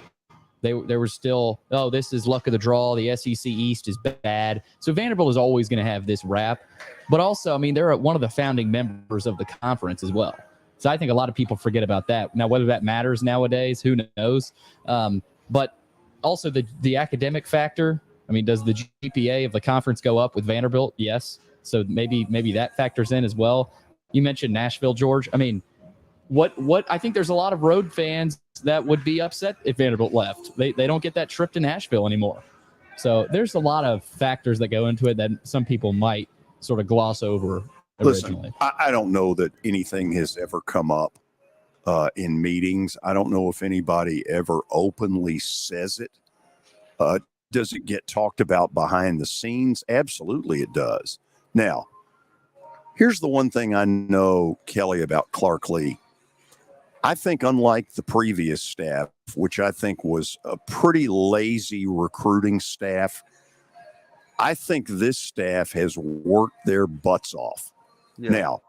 K: they were still, oh, this is luck of the draw. The SEC East is bad. So Vanderbilt is always going to have this rap. But also, I mean, they're one of the founding members of the conference as well. So I think a lot of people forget about that. Now, whether that matters nowadays, who knows? But also the academic factor. I mean, does the GPA of the conference go up with Vanderbilt? Yes. So maybe that factors in as well. You mentioned Nashville, George. I mean, what I think there's a lot of road fans that would be upset if Vanderbilt left. They don't get that trip to Nashville anymore. So there's a lot of factors that go into it that some people might sort of gloss over originally.
B: Listen, I don't know that anything has ever come up in meetings. I don't know if anybody ever openly says it. Does it get talked about behind the scenes? Absolutely it does. Now, here's the one thing I know, Kelly, about Clark Lee. I think unlike the previous staff, which I think was a pretty lazy recruiting staff, I think this staff has worked their butts off. Yeah. Now,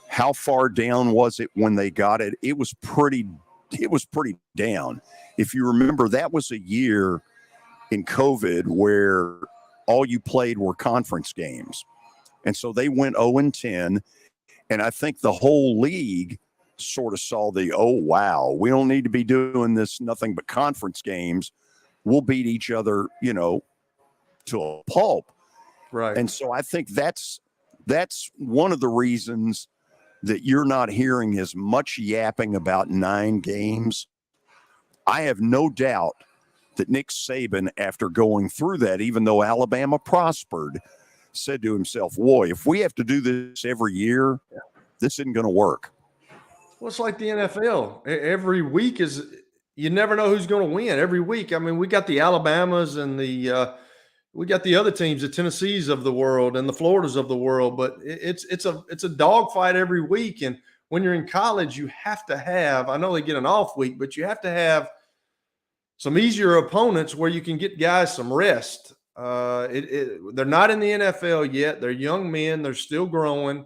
B: how far down was it when they got it? It was pretty down. If you remember, that was a year in COVID where all you played were conference games. And so they went 0-10. And I think the whole league sort of saw oh, wow, we don't need to be doing this, nothing but conference games. We'll beat each other, to a pulp.
I: Right.
B: And so I think that's one of the reasons that you're not hearing as much yapping about 9 games. I have no doubt that Nick Saban, after going through that, even though Alabama prospered, said to himself, boy, if we have to do this every year, this isn't going to work.
I: Well, it's like the NFL. Every week you never know who's going to win every week. I mean, we got the Alabamas and we got the other teams, the Tennessees of the world and the Floridas of the world, but it's a dogfight every week. And when you're in college, you have to have, I know they get an off week, but you have to have some easier opponents where you can get guys some rest. They're not in the NFL yet. They're young men. They're still growing.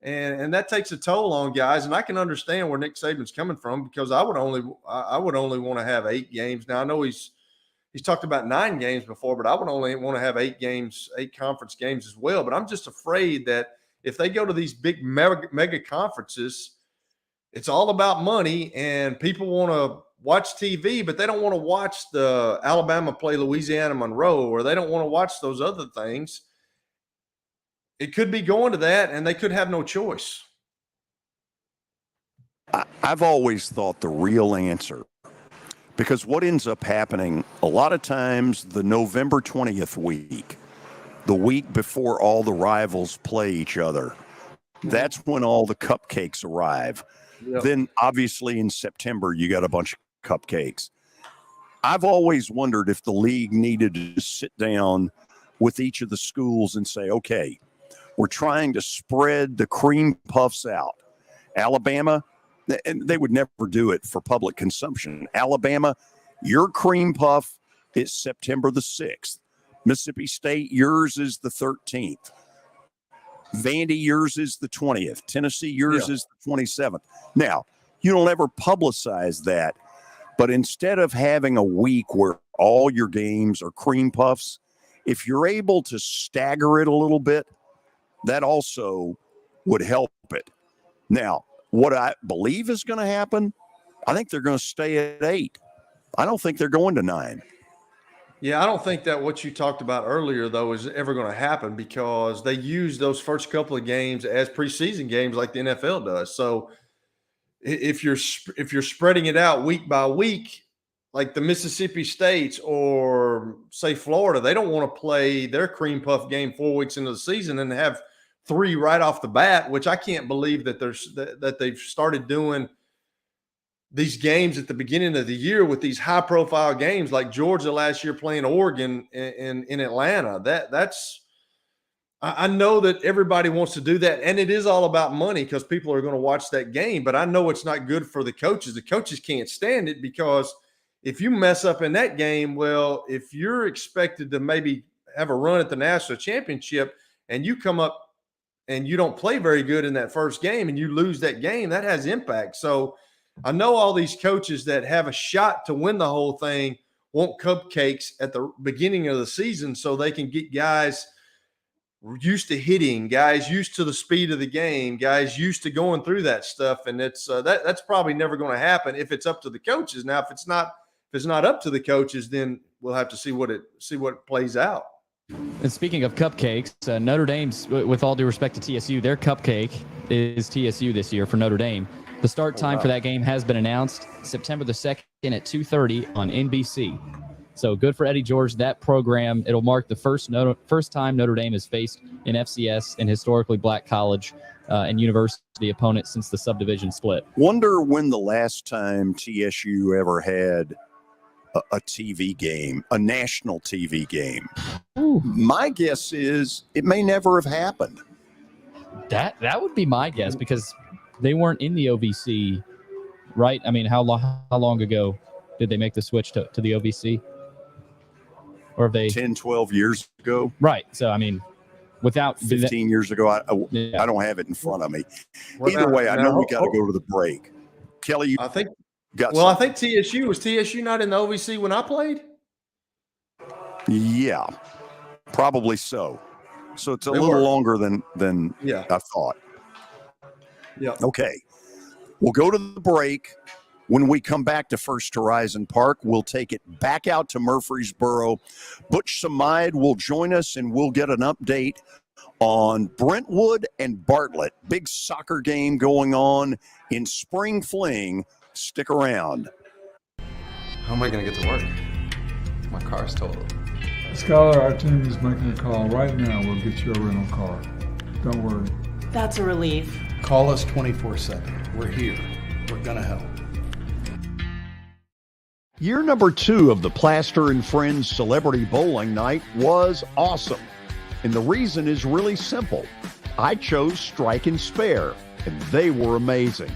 I: And that takes a toll on guys. And I can understand where Nick Saban's coming from because I would only want to have 8 games. Now I know he's talked about 9 games before, but I would only want to have 8 games, 8 conference games as well. But I'm just afraid that if they go to these big mega conferences, it's all about money and people want to watch TV, but they don't want to watch the Alabama play Louisiana Monroe, or they don't want to watch those other things. It could be going to that, and they could have no choice.
B: I've always thought the real answer, because what ends up happening a lot of times, the November 20th week, the week before all the rivals play each other, that's when all the cupcakes arrive. Yep. Then obviously in September, you got a bunch of cupcakes. I've always wondered if the league needed to sit down with each of the schools and say, okay, we're trying to spread the cream puffs out. Alabama, and they would never do it for public consumption. Alabama, your cream puff is September the 6th. Mississippi State, yours is the 13th. Vandy, yours is the 20th. Tennessee, yours is the 27th. Now, you don't ever publicize that, But instead of having a week where all your games are cream puffs, if you're able to stagger it a little bit, that also would help it. Now, what I believe is going to happen, I think they're going to stay at 8. I don't think they're going to 9.
I: Yeah, I don't think that what you talked about earlier, though, is ever going to happen because they use those first couple of games as preseason games like the NFL does. So if you're spreading it out week by week, like the Mississippi States or, say, Florida, they don't want to play their cream puff game 4 weeks into the season and have 3 right off the bat, which I can't believe that they've started doing these games at the beginning of the year with these high-profile games like Georgia last year playing Oregon in Atlanta. I know that everybody wants to do that, and it is all about money because people are going to watch that game, but I know it's not good for the coaches. The coaches can't stand it because if you mess up in that game, well, if you're expected to maybe have a run at the national championship and you come up and you don't play very good in that first game and you lose that game, that has impact. So I know all these coaches that have a shot to win the whole thing want cupcakes at the beginning of the season so they can get guys used to hitting, guys used to the speed of the game, guys used to going through that stuff. And it's that's probably never going to happen if it's up to the coaches. Now, if it's not up to the coaches, then we'll have to see what plays out.
K: And speaking of cupcakes, Notre Dame's, with all due respect to TSU, their cupcake is TSU this year for Notre Dame. The start time for that game has been announced, September the 2nd at 2:30 on NBC. So good for Eddie George. That program, it'll mark the first time Notre Dame has faced an FCS and historically black college and university opponent since the subdivision split.
B: Wonder when the last time TSU ever had a TV game, a national TV game.
K: Ooh.
B: My guess is it may never have happened.
K: That would be my guess because they weren't in the OVC, right? I mean, how long ago did they make the switch to the OVC? Or have they
B: 10, 12 years ago?
K: Right. So, I mean, without
B: 15 years ago, I don't have it in front of me. Either way, I know we got to go to the break. Kelly,
I: I think TSU was TSU not in the OVC when I played?
B: Yeah, probably so. So it's a little longer than I thought.
I: Yeah.
B: Okay. We'll go to the break. When we come back to First Horizon Park, we'll take it back out to Murfreesboro. Butch Samide will join us, and we'll get an update on Brentwood and Bartlett. Big soccer game going on in Spring Fling. Stick around.
D: How am I going to get to work? My car's totaled.
E: Skylar, our team is making a call right now. We'll get you a rental car. Don't worry.
Q: That's a relief.
G: Call us 24/7. We're here. We're going to help.
B: Year number 2 of the Plaster and Friends Celebrity Bowling Night was awesome. And the reason is really simple. I chose Strike and Spare, and they were amazing.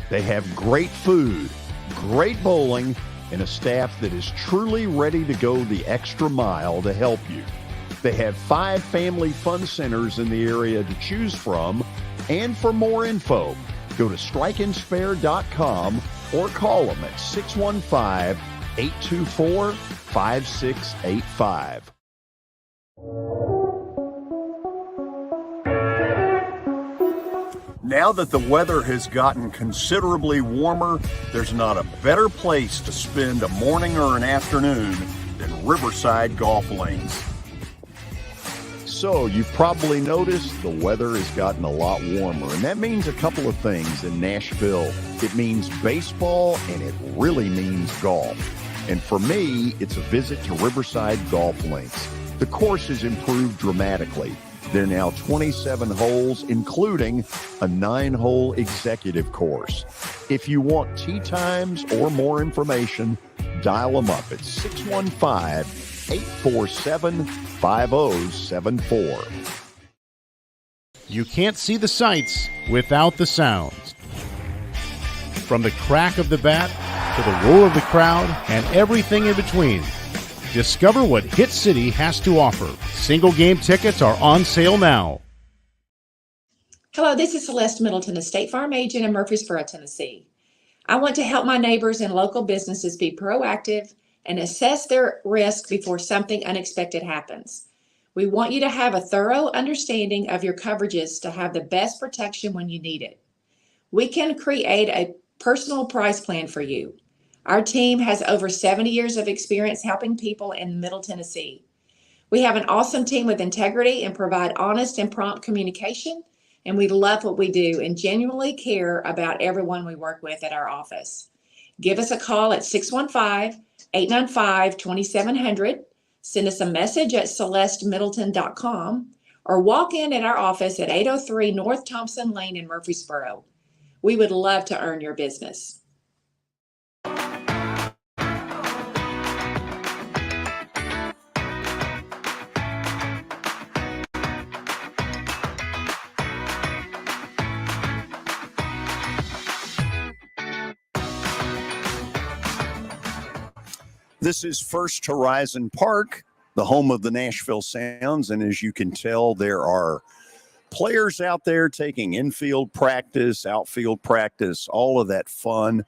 B: They have great food, great bowling, and a staff that is truly ready to go the extra mile to help you. They have 5 family fun centers in the area to choose from. And for more info, go to strikeandspare.com or call them at 615-824-5685. Now that the weather has gotten considerably warmer, there's not a better place to spend a morning or an afternoon than Riverside Golf Links. So you've probably noticed the weather has gotten a lot warmer, and that means a couple of things in Nashville. It means baseball, and it really means golf. And for me, it's a visit to Riverside Golf Links. The course has improved dramatically. There are now 27 holes, including a 9-hole executive course. If you want tee times or more information, dial them up at 615-847-5074.
F: You can't see the sights without the sounds. From the crack of the bat to the roar of the crowd and everything in between. Discover what Hit City has to offer. Single game tickets are on sale now.
S: Hello, this is Celeste Middleton, a State Farm agent in Murfreesboro, Tennessee. I want to help my neighbors and local businesses be proactive and assess their risk before something unexpected happens. We want you to have a thorough understanding of your coverages to have the best protection when you need it. We can create a personal price plan for you. Our team has over 70 years of experience helping people in Middle Tennessee. We have an awesome team with integrity and provide honest and prompt communication, and we love what we do and genuinely care about everyone we work with at our office. Give us a call at 615-895-2700, send us a message at celestemiddleton.com, or walk in at our office at 803 North Thompson Lane in Murfreesboro. We would love to earn your business.
B: This is First Horizon Park, the home of the Nashville Sounds. And as you can tell, there are players out there taking infield practice, outfield practice, all of that fun.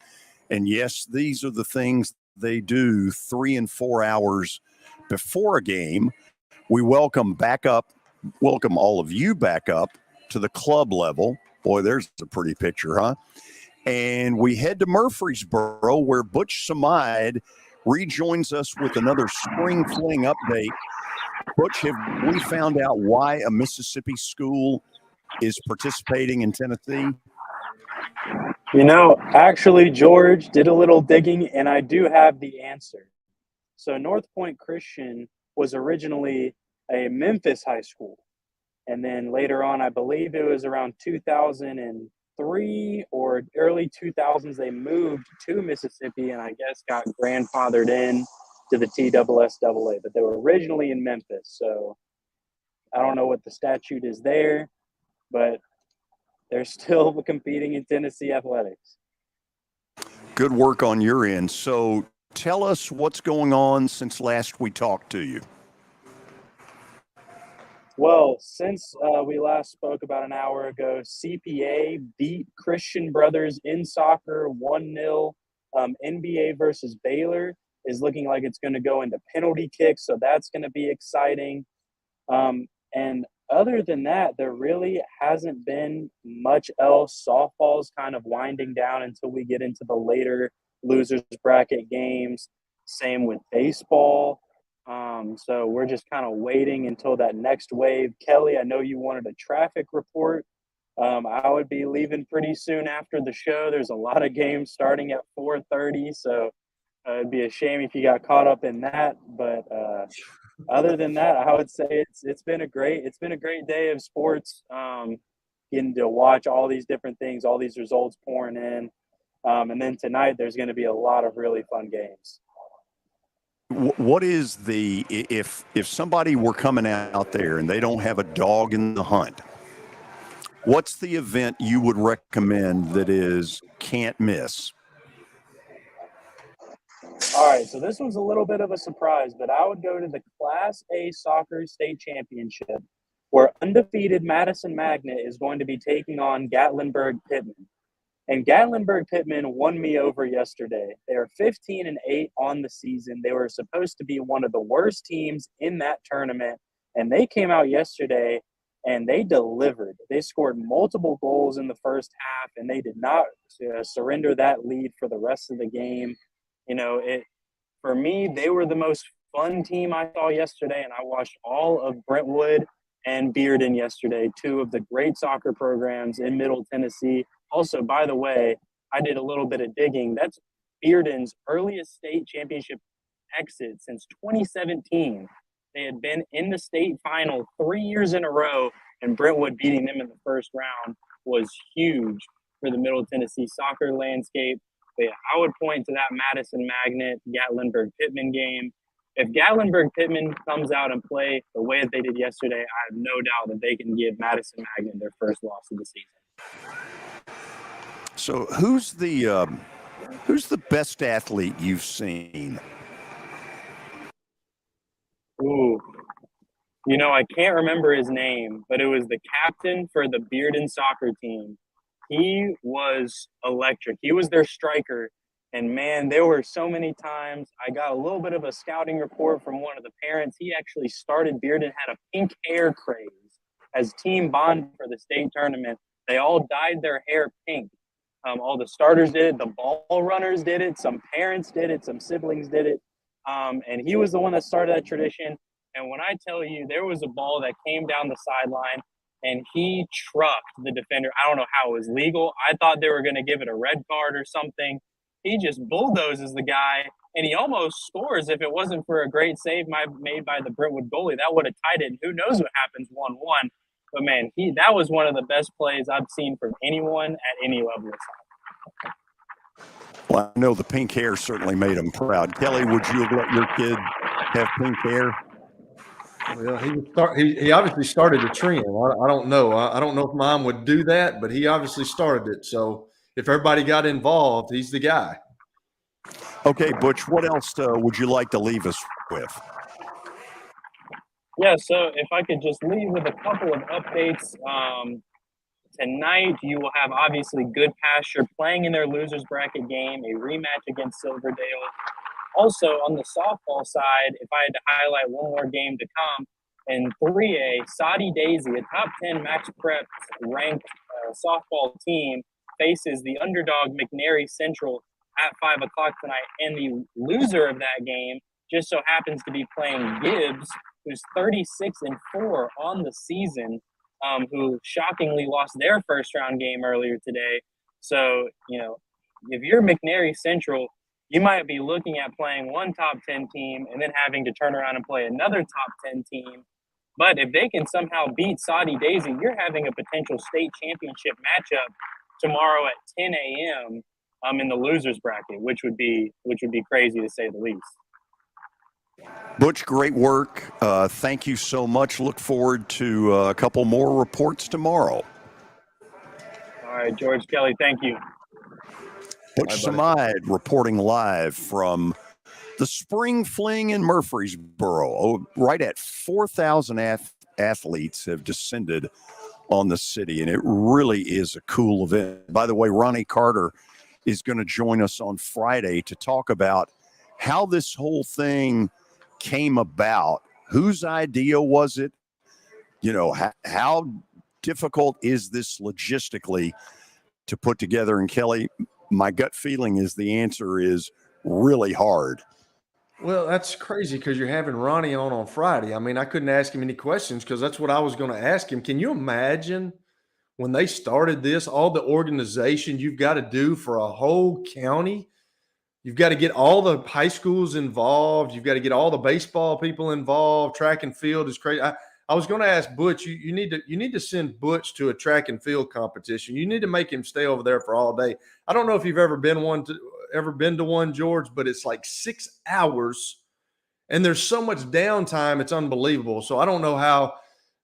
B: And yes, these are the things they do 3 and 4 hours before a game. We welcome all of you back up to the club level. Boy, there's a pretty picture, huh? And we head to Murfreesboro, where Butch Samide rejoins us with another spring fling update. Butch, have we found out why a Mississippi school is participating in Tennessee?
O: You know, actually, George did a little digging, and I do have the answer. So North Point Christian was originally a Memphis high school. And then later on, I believe it was around 2003 or early 2000s, they moved to Mississippi and I guess got grandfathered in to the TSSAA. But they were originally in Memphis. So I don't know what the statute is there, but they're still competing in Tennessee athletics.
B: Good work on your end. So tell us what's going on since last we talked to you.
O: Well, since we last spoke about an hour ago, CPA beat Christian Brothers in soccer 1-0. NBA versus Baylor is looking like it's going to go into penalty kicks, so that's going to be exciting. And other than that, there really hasn't been much else. Softball's kind of winding down until we get into the later losers bracket games. Same with baseball. So we're just kind of waiting until that next wave. Kelly, I know you wanted a traffic report. I would be leaving pretty soon after the show. There's a lot of games starting at 4:30, so it'd be a shame if you got caught up in that. But other than that, I would say it's been a great day of sports. Getting to watch all these different things, all these results pouring in, and then tonight there's going to be a lot of really fun games.
B: What is if somebody were coming out there and they don't have a dog in the hunt, what's the event you would recommend that is can't miss?
O: All right, so this was a little bit of a surprise, but I would go to the Class A Soccer State Championship, where undefeated Madison Magnet is going to be taking on Gatlinburg Pittman. And Gatlinburg Pittman won me over yesterday. They are 15-8 on the season. They were supposed to be one of the worst teams in that tournament, and they came out yesterday and they delivered. They scored multiple goals in the first half, and they did not surrender that lead for the rest of the game. You know, for me, they were the most fun team I saw yesterday, and I watched all of Brentwood and Bearden yesterday, two of the great soccer programs in Middle Tennessee. Also, by the way, I did a little bit of digging. That's Bearden's earliest state championship exit since 2017. They had been in the state final 3 years in a row, and Brentwood beating them in the first round was huge for the Middle Tennessee soccer landscape. But yeah, I would point to that Madison Magnet, Gatlinburg Pittman game. If Gatlinburg Pittman comes out and play the way that they did yesterday, I have no doubt that they can give Madison Magnet their first loss of the season.
B: So who's the best athlete you've seen?
O: Ooh, you know, I can't remember his name, but it was the captain for the Bearden soccer team. he was electric. He was their striker. And man, there were so many times I got a little bit of a scouting report from one of the parents. He actually started Bearden, had a pink hair craze as team bond for the state tournament. They all dyed their hair pink. All the starters did it. The ball runners did it. Some parents did it. Some siblings did it. And he was the one that started that tradition. And when I tell you, there was a ball that came down the sideline and he trucked the defender. I don't know how it was legal. I thought they were going to give it a red card or something. He just bulldozes the guy, and he almost scores. If it wasn't for a great save made by the Brentwood goalie, that would have tied it. And who knows what happens 1-1. But, man, that was one of the best plays I've seen from anyone at any level of soccer.
B: Well, I know the pink hair certainly made him proud. Kelly, would you have let your kid have pink hair?
I: Well, he obviously started a trend. I don't know. I don't know if mom would do that, but he obviously started it. So if everybody got involved, he's the guy.
B: Okay, Butch, what else would you like to leave us with?
O: Yeah, so if I could just leave with a couple of updates. Tonight, you will have obviously Good Pasture playing in their losers bracket game, a rematch against Silverdale. Also, on the softball side, if I had to highlight one more game to come, in 3A, Saudi Daisy, a top 10 Max Prep ranked softball team, faces the underdog McNary Central at 5 o'clock tonight. And the loser of that game just so happens to be playing Gibbs, who's 36-4 on the season, who shockingly lost their first round game earlier today. So, if you're McNary Central, you might be looking at playing one top 10 team and then having to turn around and play another top 10 team. But if they can somehow beat Saudi Daisy, you're having a potential state championship matchup tomorrow at 10 a.m. In the losers bracket, which would be crazy to say the least.
B: Butch, great work. Thank you so much. Look forward to a couple more reports tomorrow.
O: All right, George, Kelly, thank you.
B: Butch Samide reporting live from the Spring Fling in Murfreesboro. Right at 4,000 athletes have descended on the city, and it really is a cool event. By the way, Ronnie Carter is going to join us on Friday to talk about how this whole thing came about. Whose idea was it? How difficult is this logistically to put together? And Kelly, my gut feeling is the answer is really hard.
I: Well, that's crazy because you're having Ronnie on Friday. I mean, I couldn't ask him any questions because that's what I was going to ask him. Can you imagine when they started this, all the organization you've got to do for a whole county? You've got to get all the high schools involved. You've got to get all the baseball people involved. Track and field is crazy. I was going to ask Butch, you need to send Butch to a track and field competition. You need to make him stay over there for all day. I don't know if you've ever been to one, George, but it's like 6 hours and there's so much downtime. It's unbelievable. So I don't know how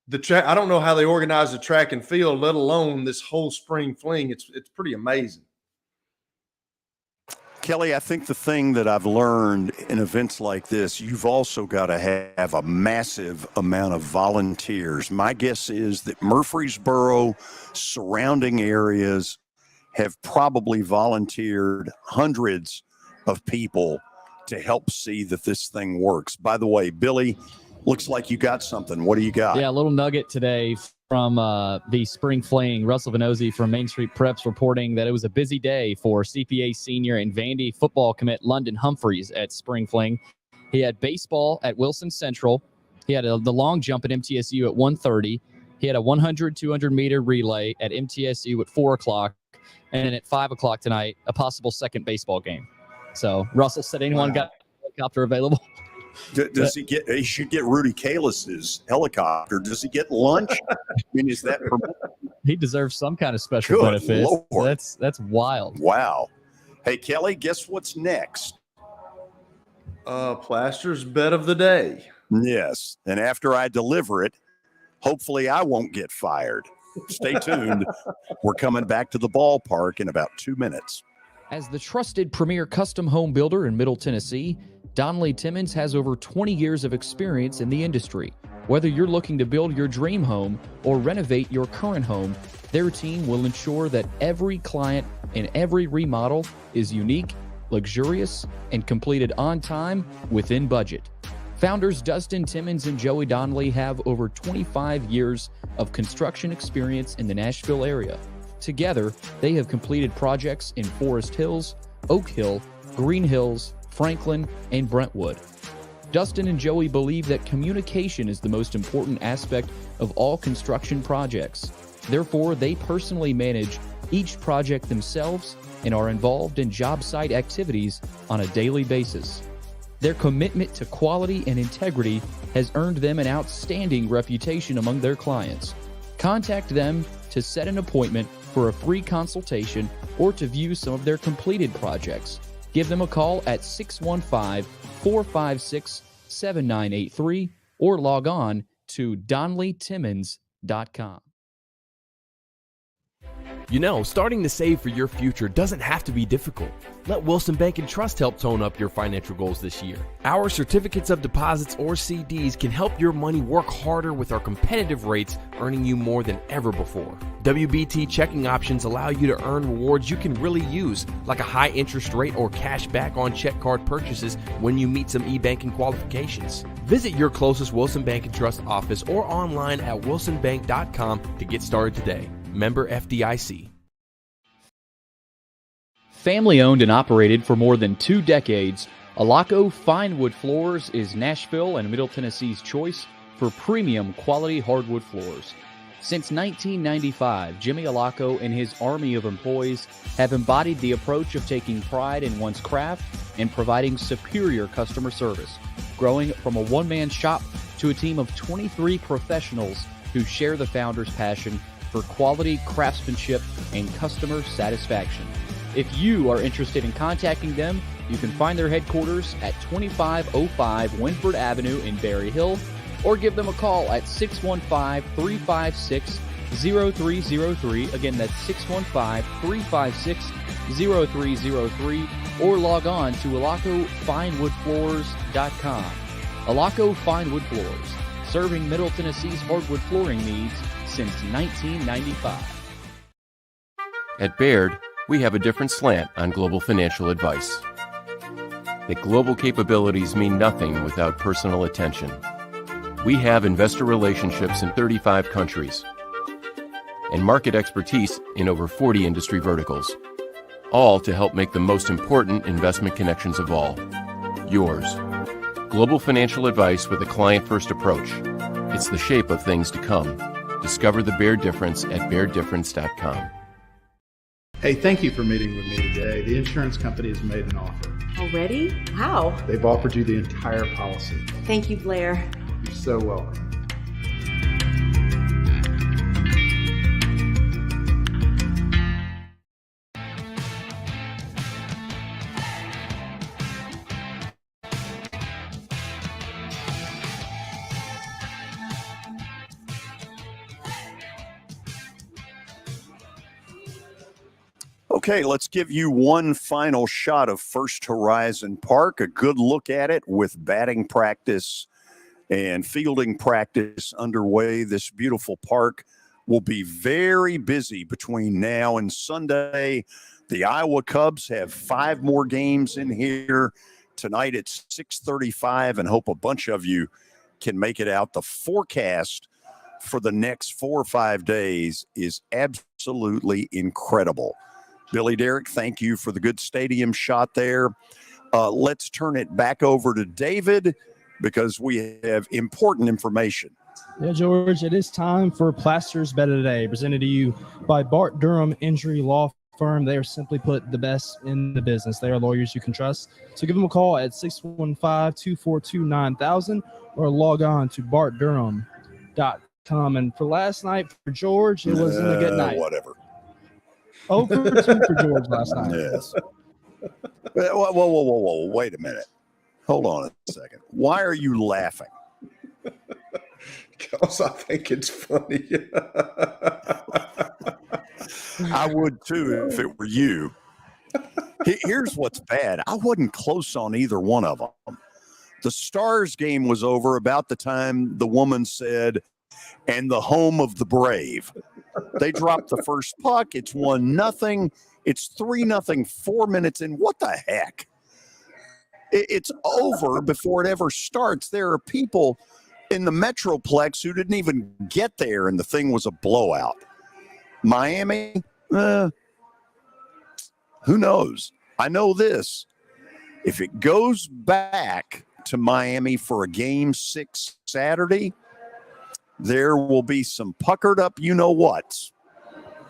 I: they organize the track and field, let alone this whole spring fling. It's pretty amazing.
B: Kelly, I think the thing that I've learned in events like this, you've also got to have a massive amount of volunteers. My guess is that Murfreesboro, surrounding areas have probably volunteered hundreds of people to help see that this thing works. By the way, Billy, looks like you got something. What do you got?
K: Yeah, a little nugget today from the spring fling. Russell Venozzi from Main Street Preps reporting that it was a busy day for CPA senior and Vandy football commit London Humphreys at spring fling. He had baseball at Wilson Central. He had the long jump at MTSU at 1:30. He had a 100, 200-meter relay at MTSU at 4 o'clock. And then at 5 o'clock tonight, a possible second baseball game. So Russell said anyone got a helicopter available?
B: Does he get? He should get Rudy Kalis's helicopter. Does he get lunch? I mean, is that permitted?
K: He deserves some kind of special benefit. That's wild.
B: Wow. Hey, Kelly, guess what's next?
I: Plaster's bet of the day.
B: Yes, and after I deliver it, hopefully I won't get fired. Stay tuned. We're coming back to the ballpark in about 2 minutes.
K: As the trusted premier custom home builder in Middle Tennessee, Donnelly Timmons has over 20 years of experience in the industry. Whether you're looking to build your dream home or renovate your current home, their team will ensure that every client and every remodel is unique, luxurious, and completed on time within budget. Founders Dustin Timmons and Joey Donnelly have over 25 years of construction experience in the Nashville area. Together, they have completed projects in Forest Hills, Oak Hill, Green Hills, Franklin, and Brentwood. Dustin and Joey believe that communication is the most important aspect of all construction projects. Therefore, they personally manage each project themselves and are involved in job site activities on a daily basis. Their commitment to quality and integrity has earned them an outstanding reputation among their clients. Contact them to set an appointment for a free consultation or to view some of their completed projects. Give them a call at 615-456-7983 or log on to DonnellyTimmons.com.
M: You know, starting to save for your future doesn't have to be difficult. Let Wilson Bank and Trust help tone up your financial goals this year. Our certificates of deposits or CDs can help your money work harder with our competitive rates, earning you more than ever before. WBT checking options allow you to earn rewards you can really use, like a high interest rate or cash back on check card purchases when you meet some e-banking qualifications. Visit your closest Wilson Bank and Trust office or online at wilsonbank.com to get started today. Member FDIC.
K: Family owned and operated for more than 2 decades, Alaco Fine Wood Floors is Nashville and Middle Tennessee's choice for premium quality hardwood floors. Since 1995, Jimmy Alaco and his army of employees have embodied the approach of taking pride in one's craft and providing superior customer service, growing from a one-man shop to a team of 23 professionals who share the founder's passion for quality craftsmanship and customer satisfaction. If you are interested in contacting them, you can find their headquarters at 2505 Winford Avenue in Berry Hill, or give them a call at 615-356-0303. Again, that's 615-356-0303, or log on to alacofinewoodfloors.com. Alaco Fine Wood Floors, serving Middle Tennessee's hardwood flooring needs since 1995.
N: At Baird, we have a different slant on global financial advice. That global capabilities mean nothing without personal attention. We have investor relationships in 35 countries and market expertise in over 40 industry verticals, all to help make the most important investment connections of all, yours. Global financial advice with a client-first approach. It's the shape of things to come. Discover the Baird difference at BairdDifference.com.
P: Hey, thank you for meeting with me today. The insurance company has made an offer.
Q: Already? How?
P: They've offered you the entire policy.
Q: Thank you, Blair.
P: You're so welcome.
B: Okay, let's give you one final shot of First Horizon Park, a good look at it with batting practice and fielding practice underway. This beautiful park will be very busy between now and Sunday. The Iowa Cubs have 5 more games in here. Tonight it's 6:35, and hope a bunch of you can make it out. The forecast for the next 4 or 5 days is absolutely incredible. Billy Derrick, thank you for the good stadium shot there. Let's turn it back over to David because we have important information.
J: Yeah, George, it is time for Plaster's Bet of the Day, presented to you by Bart Durham Injury Law Firm. They are, simply put, the best in the business. They are lawyers you can trust. So give them a call at 615-242-9000 or log on to bartdurham.com. And for last night, for George, it wasn't a good night.
B: Whatever.
J: 0 for 2 for George last night.
B: Yes. Whoa. Wait a minute. Hold on a second. Why are you laughing?
I: Because I think it's funny.
B: I would too if it were you. Here's what's bad. I wasn't close on either one of them. The Stars game was over about the time the woman said, "and the home of the brave." They dropped the first puck. It's 1-0. It's 3-0, 4 minutes in. What the heck? It's over before it ever starts. There are people in the Metroplex who didn't even get there, and the thing was a blowout. Miami, who knows? I know this. If it goes back to Miami for a game 6 Saturday, there will be some puckered up you-know-whats.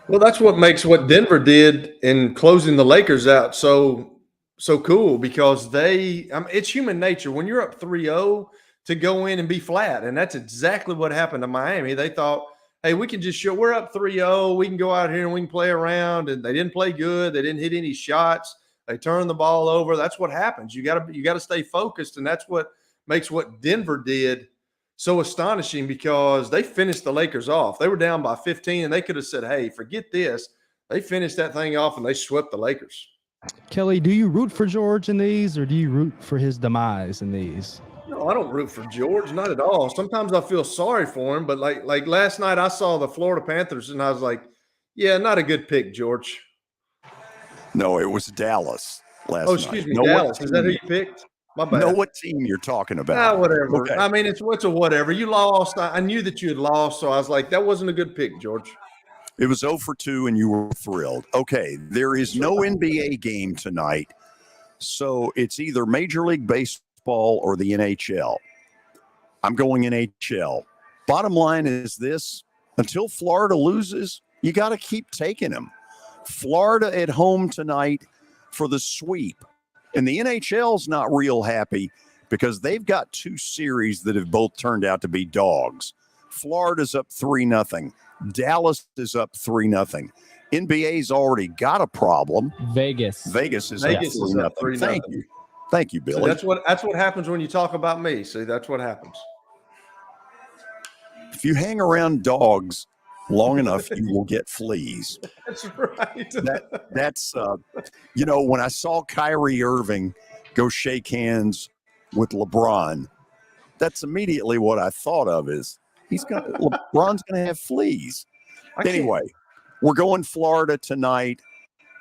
I: Well, that's what makes what Denver did in closing the Lakers out so cool, because it's human nature. When you're up 3-0 to go in and be flat, and that's exactly what happened to Miami. They thought, hey, we can just show we're up 3-0. We can go out here and we can play around. And they didn't play good. They didn't hit any shots. They turned the ball over. That's what happens. You got to stay focused, and that's what makes what Denver did so astonishing, because they finished the Lakers off. They were down by 15, and they could have said, hey, forget this. They finished that thing off, and they swept the Lakers.
J: Kelly, do you root for George in these, or do you root for his demise in these?
I: No, I don't root for George, not at all. Sometimes I feel sorry for him, but like last night I saw the Florida Panthers, and I was like, yeah, not a good pick, George.
B: No, it was Dallas last night.
I: Oh, excuse me, Dallas. Is that who you picked? My bad.
B: Know what team you're talking about.
I: Whatever.
B: Okay.
I: I mean, it's a whatever. You lost. I knew that you had lost, so I was like, that wasn't a good pick, George.
B: It was 0 for 2, and you were thrilled. Okay, there is no NBA game tonight, so it's either Major League Baseball or the NHL. I'm going NHL. Bottom line is this: until Florida loses, you got to keep taking them. Florida at home tonight for the sweep. And the NHL's not real happy because they've got 2 series that have both turned out to be dogs. Florida's up 3-0. Dallas is up 3-0. NBA's already got a problem.
K: Vegas
B: is up 3-0. Thank you, Billy.
I: So that's what happens when you talk about me. See, that's what happens.
B: If you hang around dogs long enough, you will get fleas.
I: That's right.
B: That's when I saw Kyrie Irving go shake hands with LeBron, that's immediately what I thought of is LeBron's going to have fleas. Anyway, we're going Florida tonight.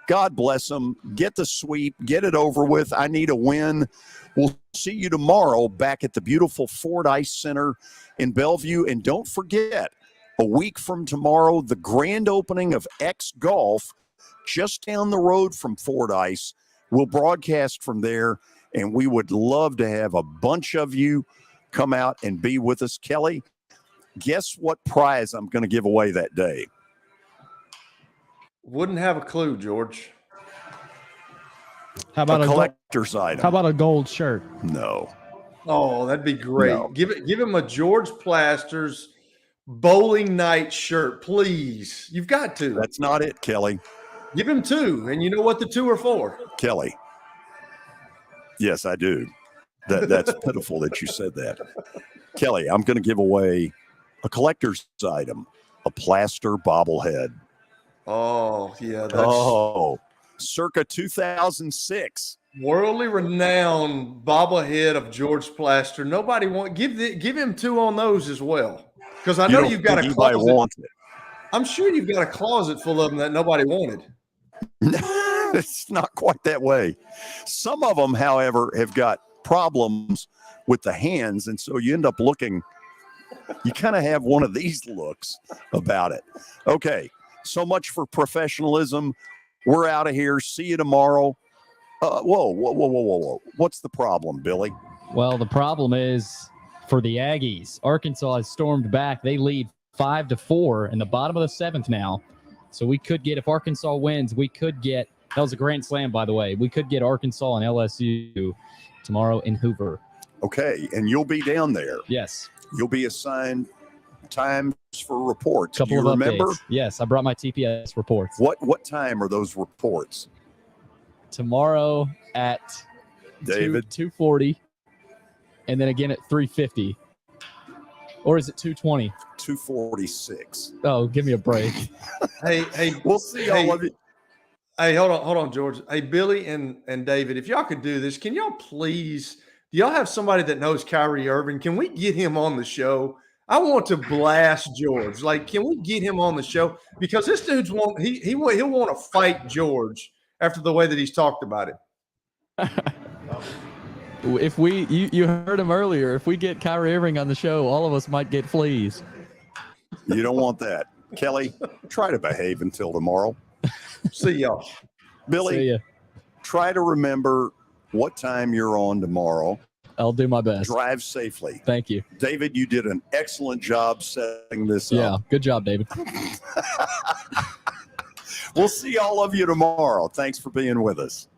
B: God bless them. Get the sweep. Get it over with. I need a win. We'll see you tomorrow back at the beautiful Ford Ice Center in Bellevue. And don't forget, a week from tomorrow, the grand opening of X Golf just down the road from Ford Ice. We'll broadcast from there, and we would love to have a bunch of you come out and be with us. Kelly, guess what prize I'm going to give away that day?
I: Wouldn't have a clue, George.
J: How about
B: a collector's item?
J: How about a gold shirt?
B: No.
I: Oh, that'd be great.
B: No.
I: Give him a George Plasters bowling night shirt, please. You've got to.
B: That's not it, Kelly.
I: Give him 2, and you know what the 2 are for.
B: Kelly. Yes, I do. That's pitiful that you said that. Kelly, I'm going to give away a collector's item, a plaster bobblehead.
I: Oh, yeah.
B: Circa 2006.
I: Worldly renowned bobblehead of George Plaster. Nobody give him 2 on those as well. Because I know you've got a closet.
B: Wants it.
I: I'm sure you've got a closet full of them that nobody wanted.
B: It's not quite that way. Some of them, however, have got problems with the hands, and so you end up looking, you kind of have one of these looks about it. Okay, so much for professionalism. We're out of here. See you tomorrow. Whoa. What's the problem, Billy?
K: Well, the problem is for the Aggies. Arkansas has stormed back. They lead 5-4 in the bottom of the 7th now. So we could get, if Arkansas wins, we could get, that was a grand slam, by the way. We could get Arkansas and LSU tomorrow in Hoover.
B: Okay, and you'll be down there.
K: Yes.
B: You'll be assigned times for reports.
K: Couple
B: Do you
K: of
B: remember?
K: Updates. Yes, I brought my TPS reports.
B: What time are those reports?
K: Tomorrow at
B: David
K: 2:40, and then again at 3:50. Or is it 2:20?
B: 2:46.
K: Oh, give me a break.
I: Hey,
B: we'll see all of it.
I: Hey, hold on, George. Hey, Billy and David, if y'all could do this, can y'all please? Do y'all have somebody that knows Kyrie Irving? Can we get him on the show? I want to blast George. Like, can we get him on the show? Because this dude's he'll want to fight George after the way that he's talked about it.
K: If you heard him earlier, if we get Kyrie Irving on the show, all of us might get fleas.
B: You don't want that. Kelly, try to behave until tomorrow.
I: See y'all.
B: Billy,
K: See ya.
B: Try to remember what time you're on tomorrow.
K: I'll do my best.
B: Drive safely.
K: Thank you.
B: David, you did an excellent job setting this
K: Yeah,
B: up.
K: good job, David.
B: We'll see all of you tomorrow. Thanks for being with us.